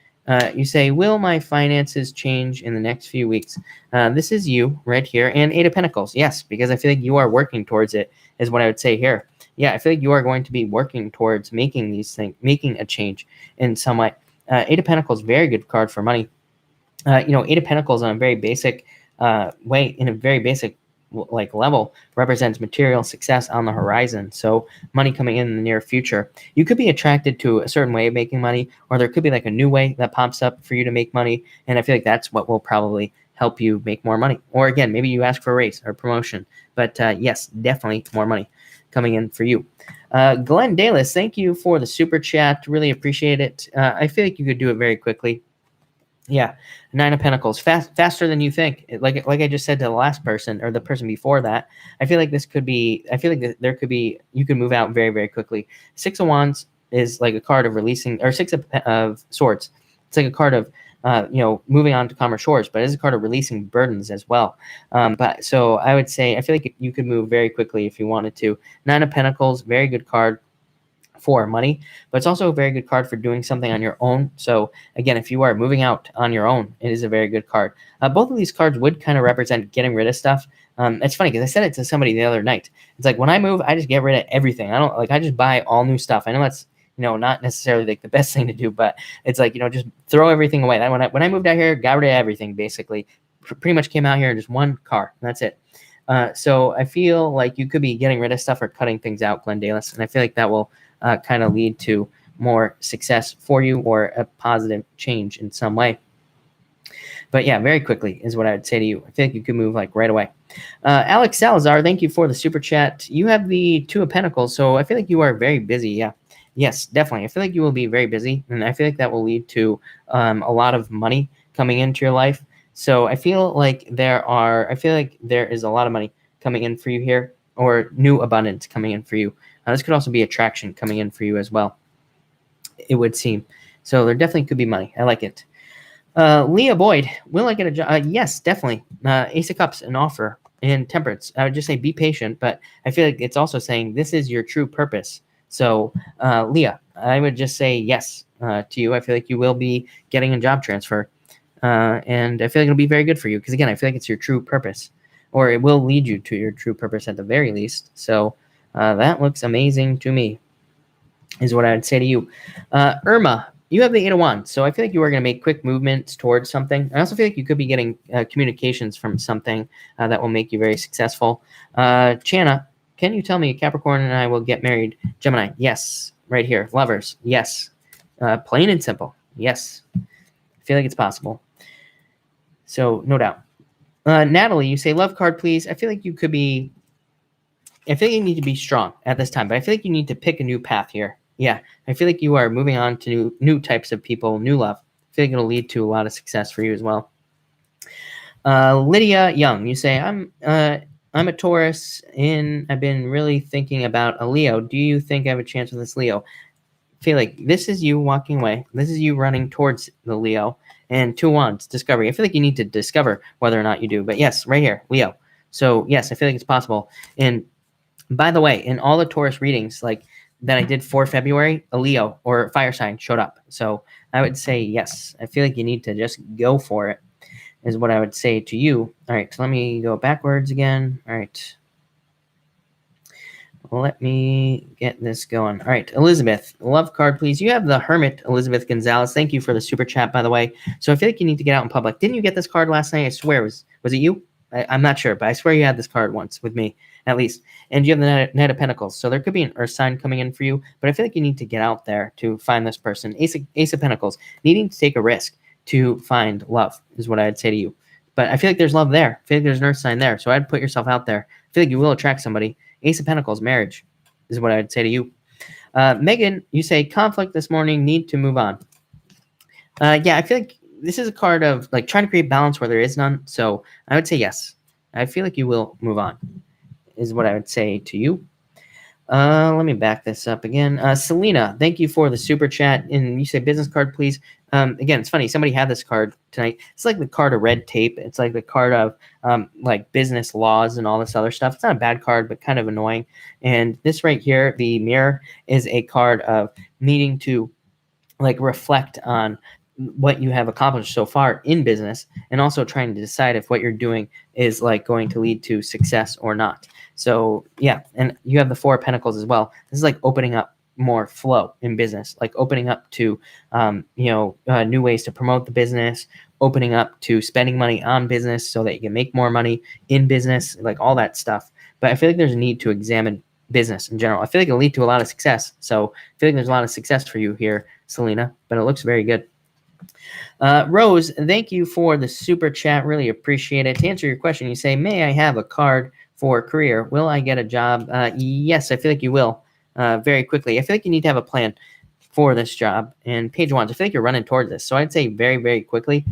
you say, will my finances change in the next few weeks? This is you right here. And Eight of Pentacles. Yes, because I feel like you are working towards it is what I would say here. Yeah, I feel like you are going to be working towards making these things, making a change in some way. Eight of Pentacles, very good card for money. Eight of Pentacles on a very basic way, in a very basic like level, represents material success on the horizon. So money coming in the near future. You could be attracted to a certain way of making money, or there could be like a new way that pops up for you to make money. And I feel like that's what will probably help you make more money. Or again, maybe you ask for a raise or promotion. But yes, definitely more money coming in for you. Glenn Dalis, thank you for the super chat. Really appreciate it. I feel like you could do it very quickly. Yeah, Nine of Pentacles, faster than you think. Like I just said to the last person or the person before that, I feel like this could be. I feel like there could be. You could move out very, very quickly. Six of Wands is like a card of releasing, or Six of Swords. It's like a card of moving on to calmer shores, but it's a card of releasing burdens as well. But so I would say I feel like you could move very quickly if you wanted to. Nine of Pentacles, very good card for money, but it's also a very good card for doing something on your own. So again, if you are moving out on your own, it is a very good card. Both of these cards would kind of represent getting rid of stuff. It's funny because I said it to somebody the other night. It's like when I move, I just get rid of everything. I just buy all new stuff. I know that's not necessarily like the best thing to do, but it's like just throw everything away. When I moved out here, got rid of everything basically. Pretty much came out here in just one car, and that's it. So I feel like you could be getting rid of stuff or cutting things out, Glenn Dalis, and I feel like that will kind of lead to more success for you or a positive change in some way. But yeah, very quickly is what I would say to you. I feel like you could move like right away. Alex Salazar, thank you for the super chat. You have the Two of Pentacles, so I feel like you are very busy. Yeah. Yes, definitely. I feel like you will be very busy, and I feel like that will lead to a lot of money coming into your life. So I feel like there is a lot of money coming in for you here, or new abundance coming in for you. This could also be attraction coming in for you as well, it would seem. So there definitely could be money. I like it. Leah Boyd, will I get a job? Yes, definitely. Ace of Cups, an offer. And Temperance, I would just say be patient, but I feel like it's also saying this is your true purpose. So Leah, I would just say yes to you. I feel like you will be getting a job transfer. And I feel like it'll be very good for you. Because again, I feel like it's your true purpose. Or it will lead you to your true purpose at the very least. So that looks amazing to me, is what I would say to you. Irma, you have the Eight of Wands, so I feel like you are going to make quick movements towards something. I also feel like you could be getting communications from something that will make you very successful. Channa, can you tell me Capricorn and I will get married? Gemini, yes. Right here. Lovers, yes. Plain and simple, yes. I feel like it's possible. So no doubt. Natalie, you say love card, please. I feel like you could be... I feel like you need to be strong at this time, but I feel like you need to pick a new path here. Yeah, I feel like you are moving on to new types of people, new love. I feel like it'll lead to a lot of success for you as well. Lydia Young, you say, I'm a Taurus, and I've been really thinking about a Leo. Do you think I have a chance with this Leo? I feel like this is you walking away. This is you running towards the Leo. And Two Wands, discovery. I feel like you need to discover whether or not you do. But yes, right here, Leo. So yes, I feel like it's possible. And by the way, in all the Taurus readings like that I did for February, a Leo or fire sign showed up. So I would say yes. I feel like you need to just go for it, is what I would say to you. All right, so let me go backwards again. All right. Let me get this going. All right, Elizabeth, love card, please. You have the Hermit, Elizabeth Gonzalez. Thank you for the super chat, by the way. So I feel like you need to get out in public. Didn't you get this card last night? I swear. Was it you? I'm not sure, but I swear you had this card once with me. at least. And you have the Knight of Pentacles. So there could be an Earth sign coming in for you, but I feel like you need to get out there to find this person. Ace of Pentacles, needing to take a risk to find love is what I'd say to you. But I feel like there's love there. I feel like there's an Earth sign there. So I'd put yourself out there. I feel like you will attract somebody. Ace of Pentacles, marriage is what I'd say to you. Megan, you say conflict this morning, need to move on. Yeah, I feel like this is a card of like trying to create balance where there is none. So I would say yes. I feel like you will move on is what I would say to you. Let me back this up again. Selena, thank you for the super chat. And you say business card, please. Again, it's funny. Somebody had this card tonight. It's like the card of red tape. It's like the card of like business laws and all this other stuff. It's not a bad card, but kind of annoying. And this right here, the mirror, is a card of needing to like reflect on what you have accomplished so far in business, and also trying to decide if what you're doing is like going to lead to success or not. So yeah, and you have the Four of Pentacles as well. This is like opening up more flow in business, like opening up to new ways to promote the business, opening up to spending money on business so that you can make more money in business, like all that stuff. But I feel like there's a need to examine business in general. I feel like it'll lead to a lot of success. So I feel like there's a lot of success for you here, Selena, but it looks very good. Rose, thank you for the super chat. Really appreciate it. To answer your question, you say, may I have a card for career? Will I get a job? Yes, I feel like you will very quickly. I feel like you need to have a plan for this job. And Page of Wands, I feel like you're running towards this. So I'd say very, very quickly.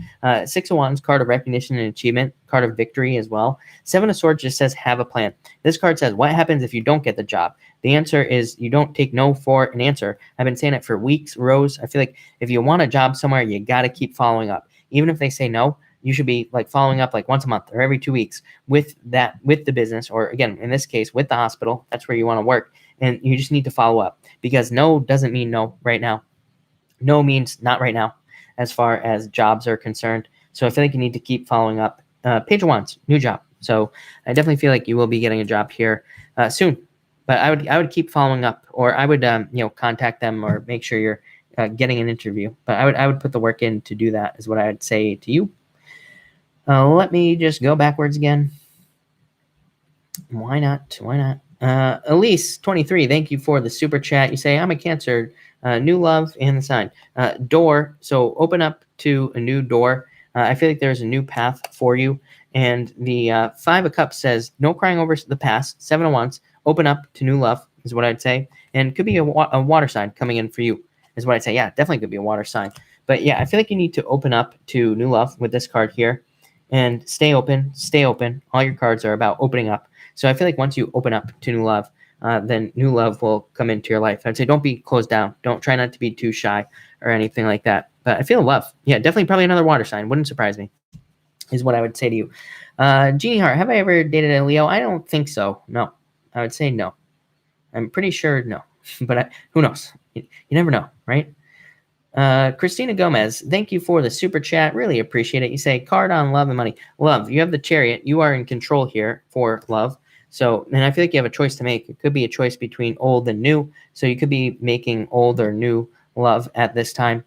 Six of Wands, card of recognition and achievement, card of victory as well. Seven of Swords just says have a plan. This card says, what happens if you don't get the job? The answer is you don't take no for an answer. I've been saying it for weeks, Rose. I feel like if you want a job somewhere, you got to keep following up. Even if they say no, you should be like following up like once a month or every 2 weeks with the business, or again, in this case, with the hospital. That's where you want to work. And you just need to follow up, because no doesn't mean no right now. No means not right now as far as jobs are concerned. So I feel like you need to keep following up. Page of Wands, new job. So I definitely feel like you will be getting a job here soon. But I would keep following up, or I would contact them or make sure you're getting an interview. But I would put the work in to do that, is what I would say to you. Let me just go backwards again. Why not? Why not? Elise, 23, thank you for the super chat. You say, I'm a Cancer, new love and the sign. Door, so open up to a new door. I feel like there's a new path for you. And the Five of Cups says, no crying over the past. Seven of Wands, open up to new love is what I'd say. And could be a water sign coming in for you is what I'd say. Yeah, definitely could be a water sign. But yeah, I feel like you need to open up to new love with this card here. And stay open, stay open. All your cards are about opening up. So I feel like once you open up to new love, then new love will come into your life. I'd say don't be closed down. Don't try not to be too shy or anything like that. But I feel love. Yeah, definitely probably another water sign. Wouldn't surprise me, is what I would say to you. Genie Heart, have I ever dated a Leo? I don't think so. No. I would say no. I'm pretty sure no. But who knows? You never know, right? Christina Gomez, thank you for the super chat. Really appreciate it. You say card on love and money. Love, you have the Chariot. You are in control here for love. So, and I feel like you have a choice to make. It could be a choice between old and new. So you could be making old or new love at this time.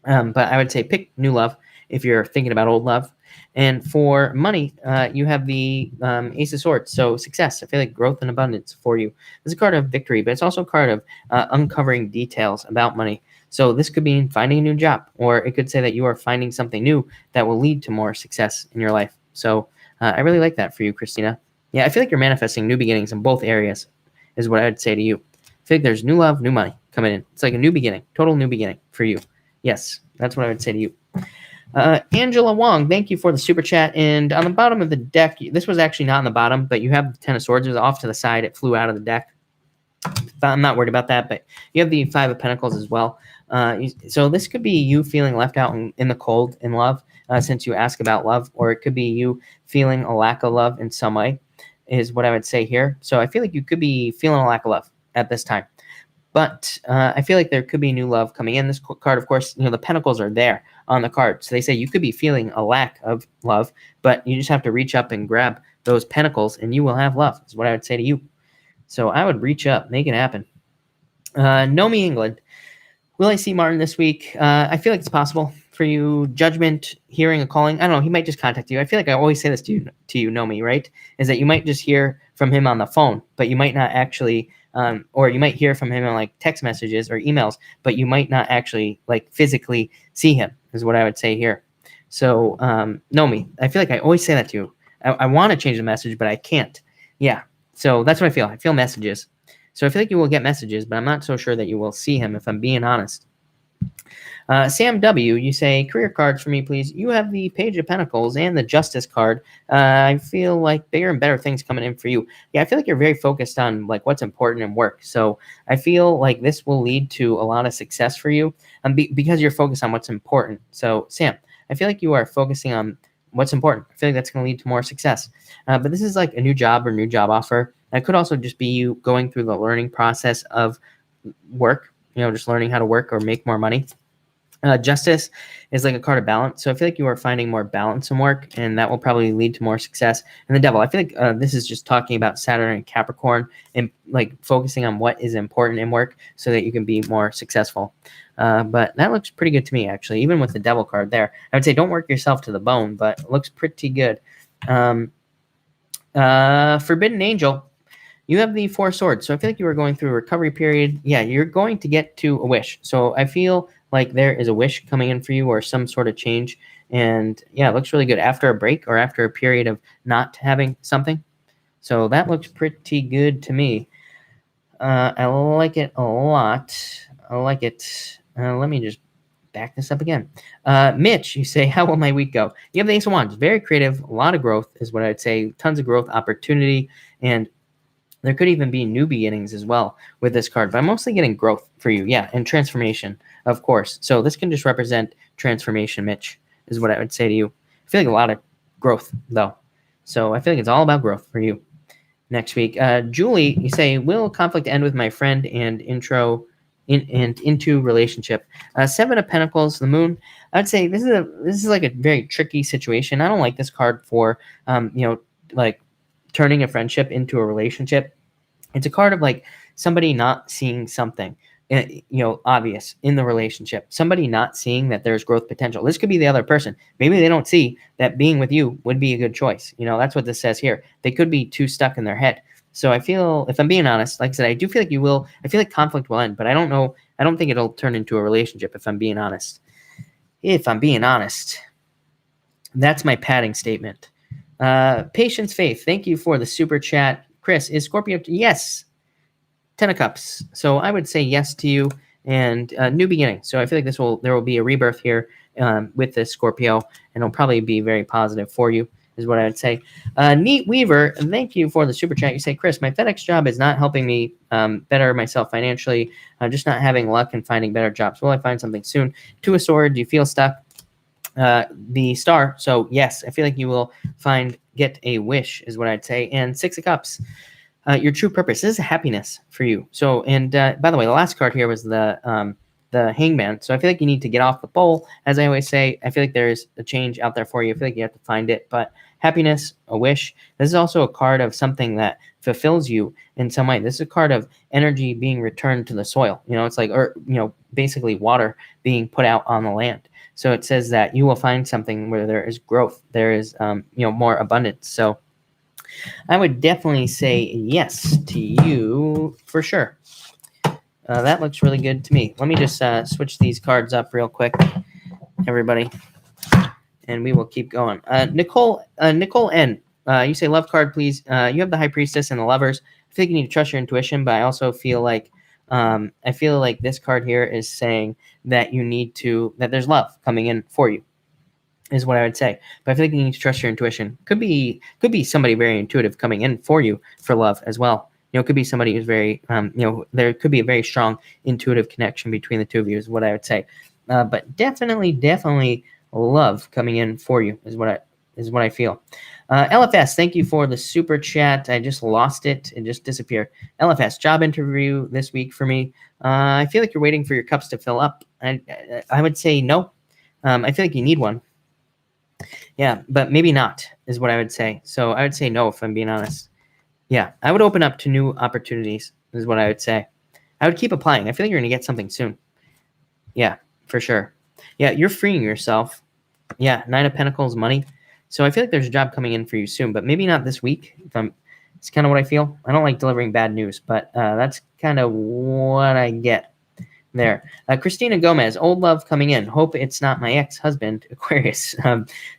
But I would say pick new love if you're thinking about old love. And for money, you have the Ace of Swords. So success. I feel like growth and abundance for you. This is a card of victory, but it's also a card of uncovering details about money. So this could mean finding a new job, or it could say that you are finding something new that will lead to more success in your life. So I really like that for you, Christina. Yeah, I feel like you're manifesting new beginnings in both areas is what I would say to you. I feel like there's new love, new money coming in. It's like a new beginning, total new beginning for you. Yes, that's what I would say to you. Angela Wong, thank you for the super chat. And on the bottom of the deck, this was actually not on the bottom, but you have the Ten of Swords. It was off to the side. It flew out of the deck. I'm not worried about that, but you have the Five of Pentacles as well. So this could be you feeling left out in the cold in love, since you ask about love, or it could be you feeling a lack of love in some way, is what I would say here. So I feel like you could be feeling a lack of love at this time. But I feel like there could be new love coming in. This card, of course, the Pentacles are there on the card. So they say you could be feeling a lack of love, but you just have to reach up and grab those Pentacles and you will have love, is what I would say to you. So I would reach up, make it happen. Nomi England. Will I see Martin this week? I feel like it's possible for you. Judgment, hearing, a calling. I don't know. He might just contact you. I feel like I always say this to you. Know me, right? Is that you might just hear from him on the phone, but you might not actually, or you might hear from him on like text messages or emails, but you might not actually like physically see him. Is what I would say here. So know me. I feel like I always say that to you. I want to change the message, but I can't. Yeah. So that's what I feel. I feel messages. So I feel like you will get messages, but I'm not so sure that you will see him, if I'm being honest. Sam W., you say, career cards for me, please. You have the Page of Pentacles and the Justice card. I feel like bigger and better things coming in for you. Yeah, I feel like you're very focused on like what's important in work. So I feel like this will lead to a lot of success for you because you're focused on what's important. So Sam, I feel like you are focusing on what's important. I feel like that's going to lead to more success. But this is like a new job or new job offer. It could also just be you going through the learning process of work, just learning how to work or make more money. Justice is like a card of balance. So I feel like you are finding more balance in work, and that will probably lead to more success. And the Devil, I feel like this is just talking about Saturn and Capricorn and like focusing on what is important in work so that you can be more successful. But that looks pretty good to me, actually, even with the Devil card there. I would say don't work yourself to the bone, but it looks pretty good. Forbidden Angel, you have the Four Swords. So I feel like you are going through a recovery period. Yeah, you're going to get to a wish. So I feel like there is a wish coming in for you or some sort of change. And yeah, it looks really good after a break or after a period of not having something. So that looks pretty good to me. I like it a lot. I like it. Let me just back this up again. Mitch, you say, how will my week go? You have the Ace of Wands. Very creative. A lot of growth is what I'd say. Tons of growth, opportunity, and there could even be new beginnings as well with this card, but I'm mostly getting growth for you. Yeah, and transformation, of course. So this can just represent transformation, Mitch, is what I would say to you. I feel like a lot of growth, though. So I feel like it's all about growth for you next week. Julie, you say, will conflict end with my friend and into relationship? Seven of Pentacles, the Moon. I'd say this is like a very tricky situation. I don't like this card for like turning a friendship into a relationship. It's a card of like somebody not seeing something, obvious in the relationship. Somebody not seeing that there's growth potential. This could be the other person. Maybe they don't see that being with you would be a good choice. That's what this says here. They could be too stuck in their head. So I feel, if I'm being honest, like I said, I do feel like you will. I feel like conflict will end, but I don't know. I don't think it'll turn into a relationship. If I'm being honest. That's my padding statement. Patience Faith, thank you for the super chat. Chris, is Scorpio? Yes. 10 of Cups. So I would say yes to you, and new beginning. So I feel like there will be a rebirth here with this Scorpio, and it'll probably be very positive for you, is what I would say. Neat Weaver, thank you for the super chat. You say, Chris, my FedEx job is not helping me better myself financially. I'm just not having luck in finding better jobs. Will I find something soon? Two of Swords, do you feel stuck? The Star. So yes, I feel like you will get a wish, is what I'd say. And Six of Cups, your true purpose. This is happiness for you. So, and by the way, the last card here was the Hangman. So I feel like you need to get off the bowl. As I always say, I feel like there's a change out there for you. I feel like you have to find it. But happiness, a wish. This is also a card of something that fulfills you in some way. This is a card of energy being returned to the soil. It's like, basically water being put out on the land. So it says that you will find something where there is growth. There is, more abundance. So I would definitely say yes to you for sure. That looks really good to me. Let me just switch these cards up real quick, everybody, and we will keep going. Nicole N., you say love card, please. You have the High Priestess and the Lovers. I feel like you need to trust your intuition, but I also feel like this card here is saying that that there's love coming in for you, is what I would say. But I feel like you need to trust your intuition. Could be somebody very intuitive coming in for you for love as well. It could be somebody who's very, there could be a very strong intuitive connection between the two of you, is what I would say. But definitely love coming in for you is what I feel. LFS, thank you for the super chat. I just lost it. It just disappeared. LFS, job interview this week for me. I feel like you're waiting for your cups to fill up. I would say no. I feel like you need one. Yeah, but maybe not, is what I would say. So I would say no, if I'm being honest. Yeah, I would open up to new opportunities, is what I would say. I would keep applying. I feel like you're going to get something soon. Yeah, for sure. Yeah, you're freeing yourself. Yeah, Nine of Pentacles, money. So I feel like there's a job coming in for you soon, but maybe not this week. It's kind of what I feel. I don't like delivering bad news, but that's kind of what I get there. Christina Gomez, old love coming in. Hope it's not my ex-husband, Aquarius.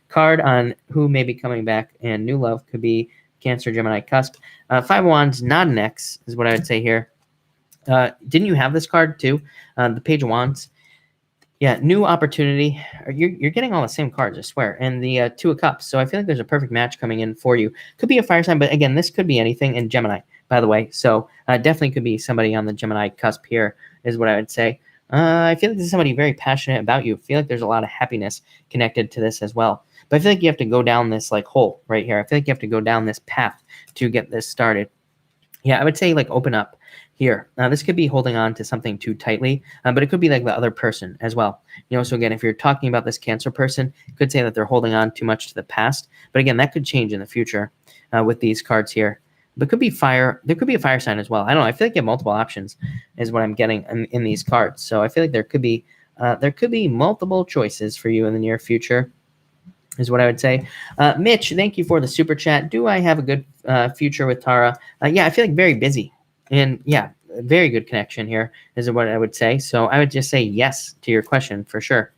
Card on who may be coming back, and new love could be Cancer, Gemini, cusp. Five of Wands, not an ex, is what I would say here. Didn't you have this card too? The Page of Wands. Yeah, new opportunity. You're getting all the same cards, I swear. And the Two of Cups. So I feel like there's a perfect match coming in for you. Could be a fire sign, but again, this could be anything. And Gemini, by the way. So definitely could be somebody on the Gemini cusp here, is what I would say. I feel like this is somebody very passionate about you. I feel like there's a lot of happiness connected to this as well. But I feel like you have to go down this like hole right here. I feel like you have to go down this path to get this started. Yeah, I would say like open up here. This could be holding on to something too tightly, but it could be like the other person as well. So again, if you're talking about this Cancer person, you could say that they're holding on too much to the past. But again, that could change in the future with these cards here. But could be fire. There could be a fire sign as well. I don't know. I feel like you have multiple options is what I'm getting in these cards. So I feel like there could be multiple choices for you in the near future, is what I would say. Mitch, thank you for the super chat. Do I have a good future with Tara? Yeah, I feel like very busy. And yeah, very good connection here is what I would say. So I would just say yes to your question for sure.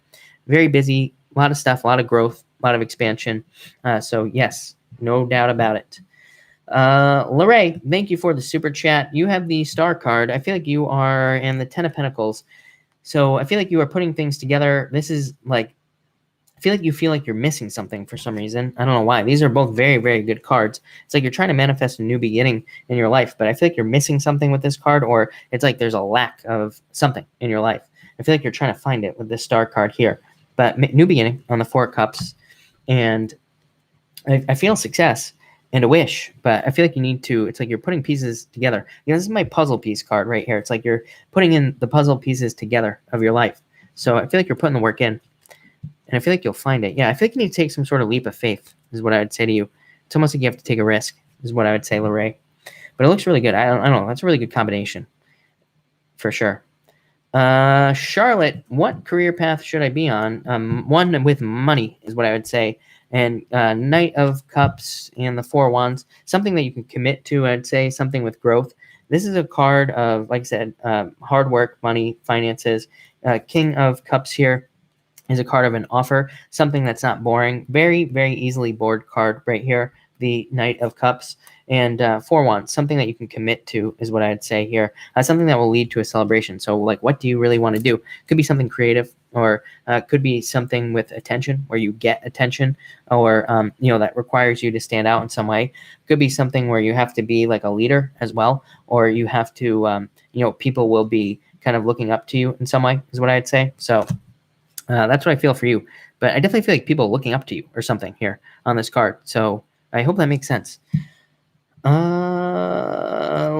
Very busy, a lot of stuff, a lot of growth, a lot of expansion. So yes, no doubt about it. Lorraine, thank you for the super chat. You have the star card. I feel like you are in the 10 of Pentacles. So I feel like you are putting things together. This is like, I feel like you feel like you're missing something for some reason. I don't know why. These are both very, very good cards. It's like you're trying to manifest a new beginning in your life, but I feel like you're missing something with this card, or it's like there's a lack of something in your life. I feel like you're trying to find it with this star card here. But new beginning on the Four of Cups, and I feel success and a wish, but I feel like you need to, it's like you're putting pieces together. This is my puzzle piece card right here. It's like you're putting in the puzzle pieces together of your life. So I feel like you're putting the work in. And I feel like you'll find it. Yeah, I feel like you need to take some sort of leap of faith, is what I would say to you. It's almost like you have to take a risk, is what I would say, Lorraine. But it looks really good. I don't know. That's a really good combination, for sure. Charlotte, what career path should I be on? One with money, is what I would say. And Knight of Cups and the Four of Wands, something that you can commit to, I'd say, something with growth. This is a card of, like I said, hard work, money, finances. King of Cups here is a card of an offer, something that's not boring. Very, very easily bored card right here, the Knight of Cups. And Four of Wands, something that you can commit to is what I'd say here. Something that will lead to a celebration. So like, what do you really want to do? Could be something creative, or could be something with attention, where you get attention, or that requires you to stand out in some way. Could be something where you have to be like a leader as well, or you have to, people will be kind of looking up to you in some way, is what I'd say. So that's what I feel for you. But I definitely feel like people are looking up to you or something here on this card. So I hope that makes sense.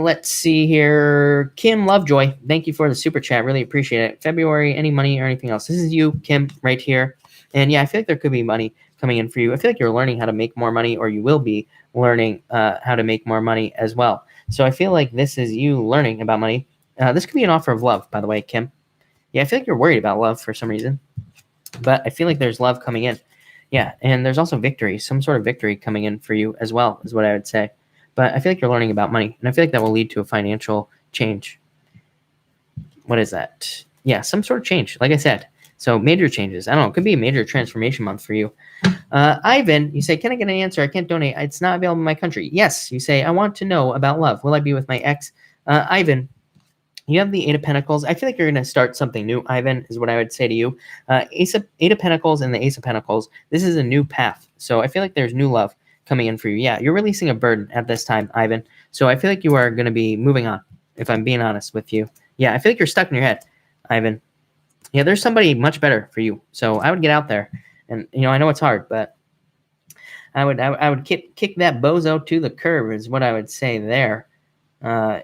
Let's see here. Kim Lovejoy, thank you for the super chat. Really appreciate it. February, any money or anything else? This is you, Kim, right here. And yeah, I feel like there could be money coming in for you. I feel like you're learning how to make more money, or you will be learning how to make more money as well. So I feel like this is you learning about money. This could be an offer of love, by the way, Kim. Yeah, I feel like you're worried about love for some reason, but I feel like there's love coming in. Yeah, and there's also victory, some sort of victory coming in for you as well, is what I would say. But I feel like you're learning about money, and I feel like that will lead to a financial change. What is that? Yeah, some sort of change, like I said. So major changes. I don't know. It could be a major transformation month for you. Ivan, you say, can I get an answer? I can't donate. It's not available in my country. Yes, you say, I want to know about love. Will I be with my ex? Ivan, you have the Eight of Pentacles. I feel like you're going to start something new, Ivan, is what I would say to you. Eight of Pentacles and the Ace of Pentacles. This is a new path. So I feel like there's new love coming in for you. Yeah, you're releasing a burden at this time, Ivan. So I feel like you are going to be moving on, if I'm being honest with you. Yeah, I feel like you're stuck in your head, Ivan. Yeah, there's somebody much better for you. So I would get out there. And, I know it's hard, but I would kick that bozo to the curb, is what I would say there. All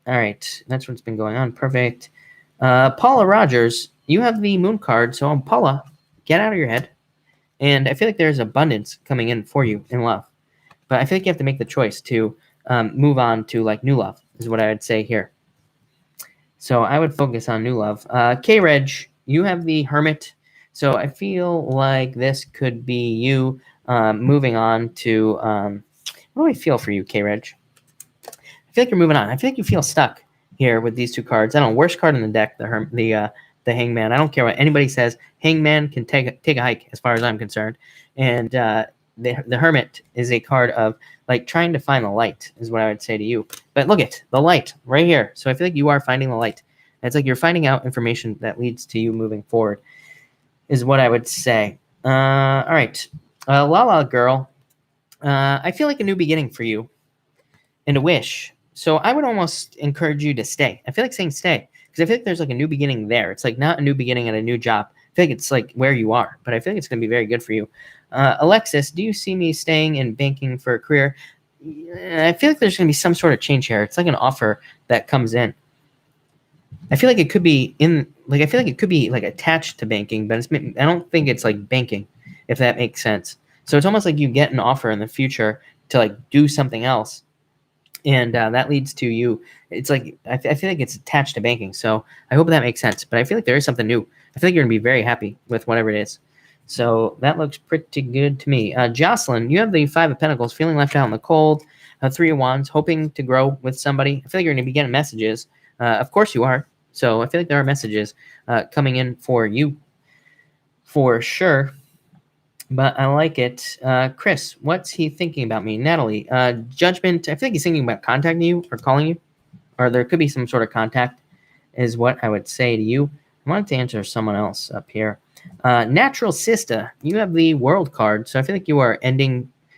right, that's what's been going on. Perfect. Paula Rogers, you have the moon card. So Paula, get out of your head. And I feel like there's abundance coming in for you in love. But I feel like you have to make the choice to move on to like new love, is what I would say here. So I would focus on new love. K-Reg, you have the Hermit. So I feel like this could be you moving on to, what do I feel for you, K-Reg? I feel like you're moving on. I feel like you feel stuck here with these two cards. I don't know, worst card in the deck, the Hangman. I don't care what anybody says. Hangman can take a hike as far as I'm concerned. And the Hermit is a card of like trying to find the light is what I would say to you. But look at the light right here. So I feel like you are finding the light. It's like you're finding out information that leads to you moving forward is what I would say. All right. Lala girl. I feel like a new beginning for you and a wish. So I would almost encourage you to stay. I feel like saying stay because I feel like there's like a new beginning there. It's like not a new beginning at a new job. I feel like it's like where you are, but I feel like it's going to be very good for you. Alexis, do you see me staying in banking for a career? I feel like there's going to be some sort of change here. It's like an offer that comes in. I feel like it could be I feel like it could be like attached to banking, but I don't think it's like banking, if that makes sense. So it's almost like you get an offer in the future to like do something else. And that leads to you. It's like I feel like it's attached to banking. So I hope that makes sense. But I feel like there is something new. I feel like you're going to be very happy with whatever it is. So that looks pretty good to me. Jocelyn, you have the Five of Pentacles, feeling left out in the cold. Three of Wands, hoping to grow with somebody. I feel like you're going to be getting messages. Of course you are. So I feel like there are messages coming in for you for sure. But I like it. Chris, what's he thinking about me? Natalie, judgment. I feel like he's thinking about contacting you or calling you. Or there could be some sort of contact is what I would say to you. I wanted to answer someone else up here. Natural Sister, you have the World card. So I feel like you are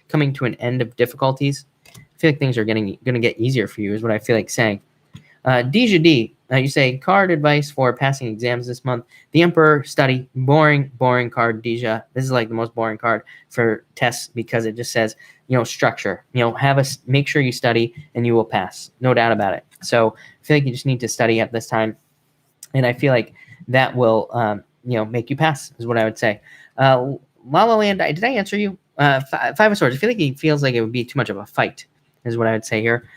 coming to an end of difficulties. I feel like things are going to get easier for you is what I feel like saying. Deja D, you say card advice for passing exams this month. The Emperor, study. Boring card, Deja. This is like the most boring card for tests because it just says, structure. Make sure you study and you will pass. No doubt about it. So I feel like you just need to study at this time. And I feel like that will, make you pass is what I would say. La La Land, did I answer you? Five of Swords. I feel like he feels like it would be too much of a fight is what I would say here.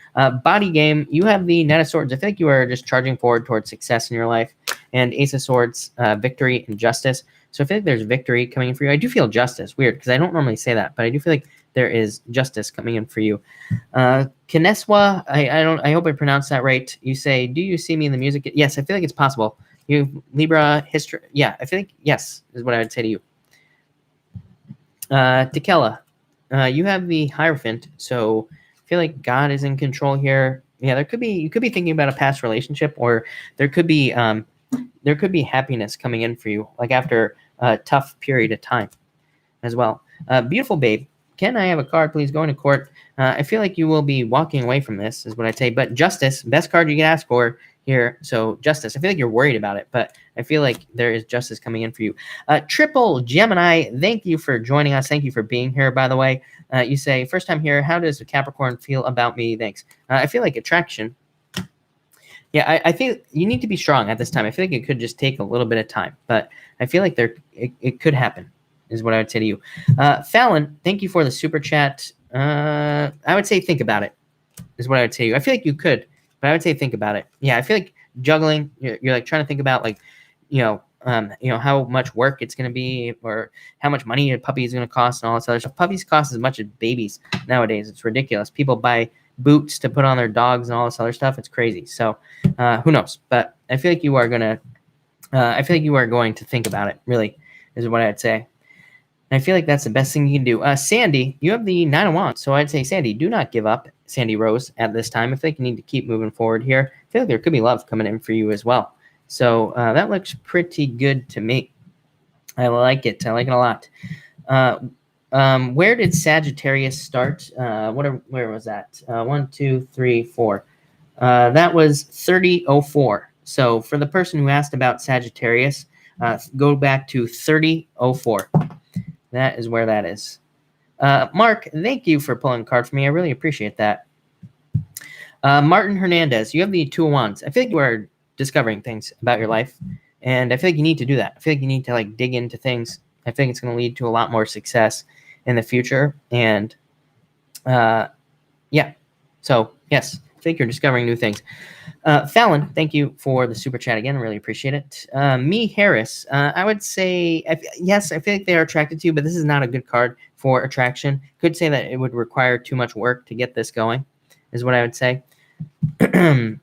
Body game, you have the Knight of Swords. I feel like you are just charging forward towards success in your life. And Ace of Swords, victory and justice. So I feel like there's victory coming in for you. I do feel justice. Weird, because I don't normally say that, but I do feel like there is justice coming in for you. Kineswa, I hope I pronounced that right. You say, do you see me in the music? Yes, I feel like it's possible. You Libra history. Yeah, I feel like yes is what I would say to you. Tekela, you have the Hierophant, so I feel like God is in control here. Yeah, you could be thinking about a past relationship, or there could be happiness coming in for you, like after a tough period of time as well. Beautiful babe, can I have a card, please? Going to court. I feel like you will be walking away from this, is what I'd say. But justice, best card you can ask for here. So justice. I feel like you're worried about it, but I feel like there is justice coming in for you. Triple Gemini, thank you for joining us. Thank you for being here, by the way. You say, first time here, how does Capricorn feel about me? Thanks. I feel like attraction. Yeah, I feel you need to be strong at this time. I feel like it could just take a little bit of time, but I feel like it could happen, is what I would say to you. Fallon, thank you for the super chat. I would say think about it, is what I would say to you. I feel like you could, but I would say think about it. Yeah, I feel like juggling, you're like trying to think about like, how much work it's going to be or how much money a puppy is going to cost and all this other stuff. Puppies cost as much as babies nowadays. It's ridiculous. People buy boots to put on their dogs and all this other stuff. It's crazy. So who knows? But I feel like you are going to think about it, really, is what I'd say. And I feel like that's the best thing you can do. Sandy, you have the 9 of Wands. So I'd say, Sandy, do not give up, Sandy Rose, at this time. I feel like you need to keep moving forward here. I feel like there could be love coming in for you as well. So that looks pretty good to me. I like it. I like it a lot. Where did Sagittarius start? Where was that? 1, 2, 3, 4. That was 3004. So for the person who asked about Sagittarius, go back to 3004. That is where that is. Mark, thank you for pulling a card for me. I really appreciate that. Martin Hernandez, you have the 2 of Wands. I feel like you are discovering things about your life, and I feel like you need to do that. I feel like you need to like dig into things. I think it's going to lead to a lot more success in the future. And yeah, so yes, I think you're discovering new things. Fallon, thank you for the super chat again. Really appreciate it. Me Harris, I would say yes. I feel like they are attracted to you, but this is not a good card for attraction. Could say that it would require too much work to get this going, is what I would say. Jen,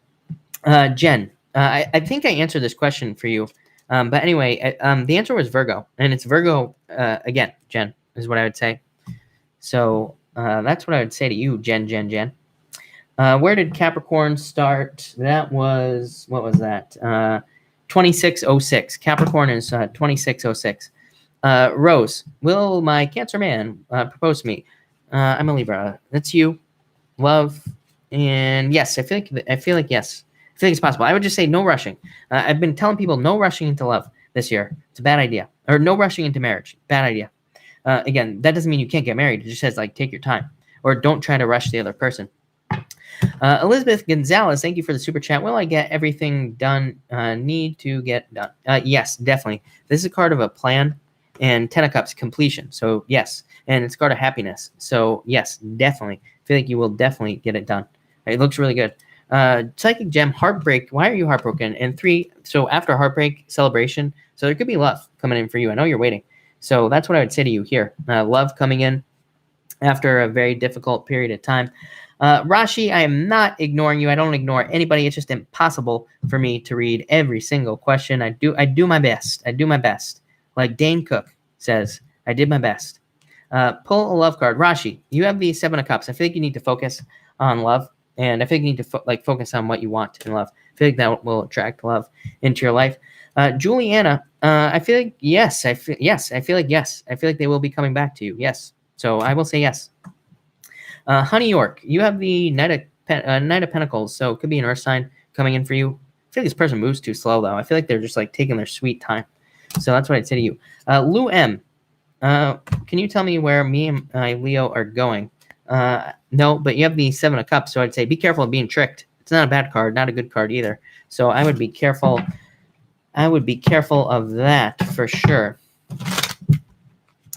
I think I answered this question for you, but anyway, the answer was Virgo, and it's Virgo again. Jen is what I would say. So that's what I would say to you, Jen. Where did Capricorn start? That was, what was that? 2606. Capricorn is 2606. Rose, will my Cancer man propose to me? I'm a Libra. That's you. Love. And yes, I feel like yes. I feel like it's possible. I would just say no rushing. I've been telling people no rushing into love this year. It's a bad idea. Or no rushing into marriage. Bad idea. Again, that doesn't mean you can't get married. It just says, like, take your time. Or don't try to rush the other person. Elizabeth Gonzalez, thank you for the super chat. Will I get everything done? Need to get done. Yes, definitely. This is a card of a plan, and 10 of Cups, completion. So, yes. And it's a card of happiness. So, yes, definitely. I feel like you will definitely get it done. It looks really good. Psychic Gem, heartbreak. Why are you heartbroken? And 3, so after heartbreak, celebration. So there could be love coming in for you. I know you're waiting. So that's what I would say to you here. Love coming in after a very difficult period of time. Rashi, I am not ignoring you. I don't ignore anybody. It's just impossible for me to read every single question. I do my best. I do my best. Like Dane Cook says, I did my best. Pull a love card. Rashi, you have the 7 of Cups. I feel like you need to focus on love. And I feel like you need to focus on what you want in love. I feel like that will attract love into your life. Juliana, I feel like yes. I feel like yes. I feel like they will be coming back to you. Yes. So I will say yes. Honey York, you have the Knight of Pentacles, so it could be an Earth sign coming in for you. I feel like this person moves too slow, though. I feel like they're just like taking their sweet time. So that's what I'd say to you. Lou M, can you tell me where me and Leo are going? No, but you have the 7 of Cups, so I'd say be careful of being tricked. It's not a bad card, not a good card either. So I would be careful. I would be careful of that for sure.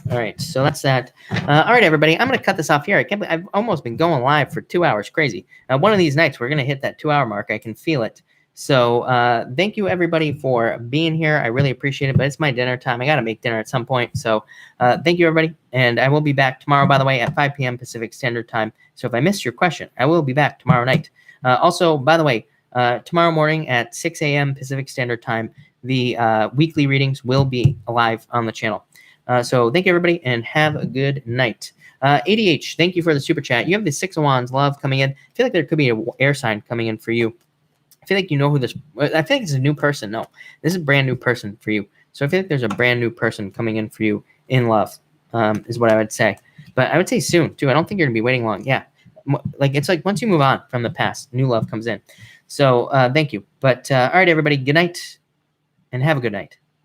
All right, so that's that. All right, everybody, I'm going to cut this off here. I've almost been going live for 2 hours. Crazy. One of these nights, we're going to hit that 2-hour mark. I can feel it. So thank you, everybody, for being here. I really appreciate it, but it's my dinner time. I got to make dinner at some point. So thank you, everybody. And I will be back tomorrow, by the way, at 5 p.m. Pacific Standard Time. So if I missed your question, I will be back tomorrow night. Also, by the way, tomorrow morning at 6 a.m. Pacific Standard Time, the weekly readings will be live on the channel. So thank you, everybody, and have a good night. ADH, thank you for the super chat. You have the 6 of Wands, love coming in. I feel like there could be an air sign coming in for you. I feel like you know who this. I think it's a new person. No, this is a brand new person for you. So I feel like there's a brand new person coming in for you in love, is what I would say. But I would say soon too. I don't think you're gonna be waiting long. Yeah, like it's like once you move on from the past, new love comes in. So thank you. But all right, everybody, good night, and have a good night.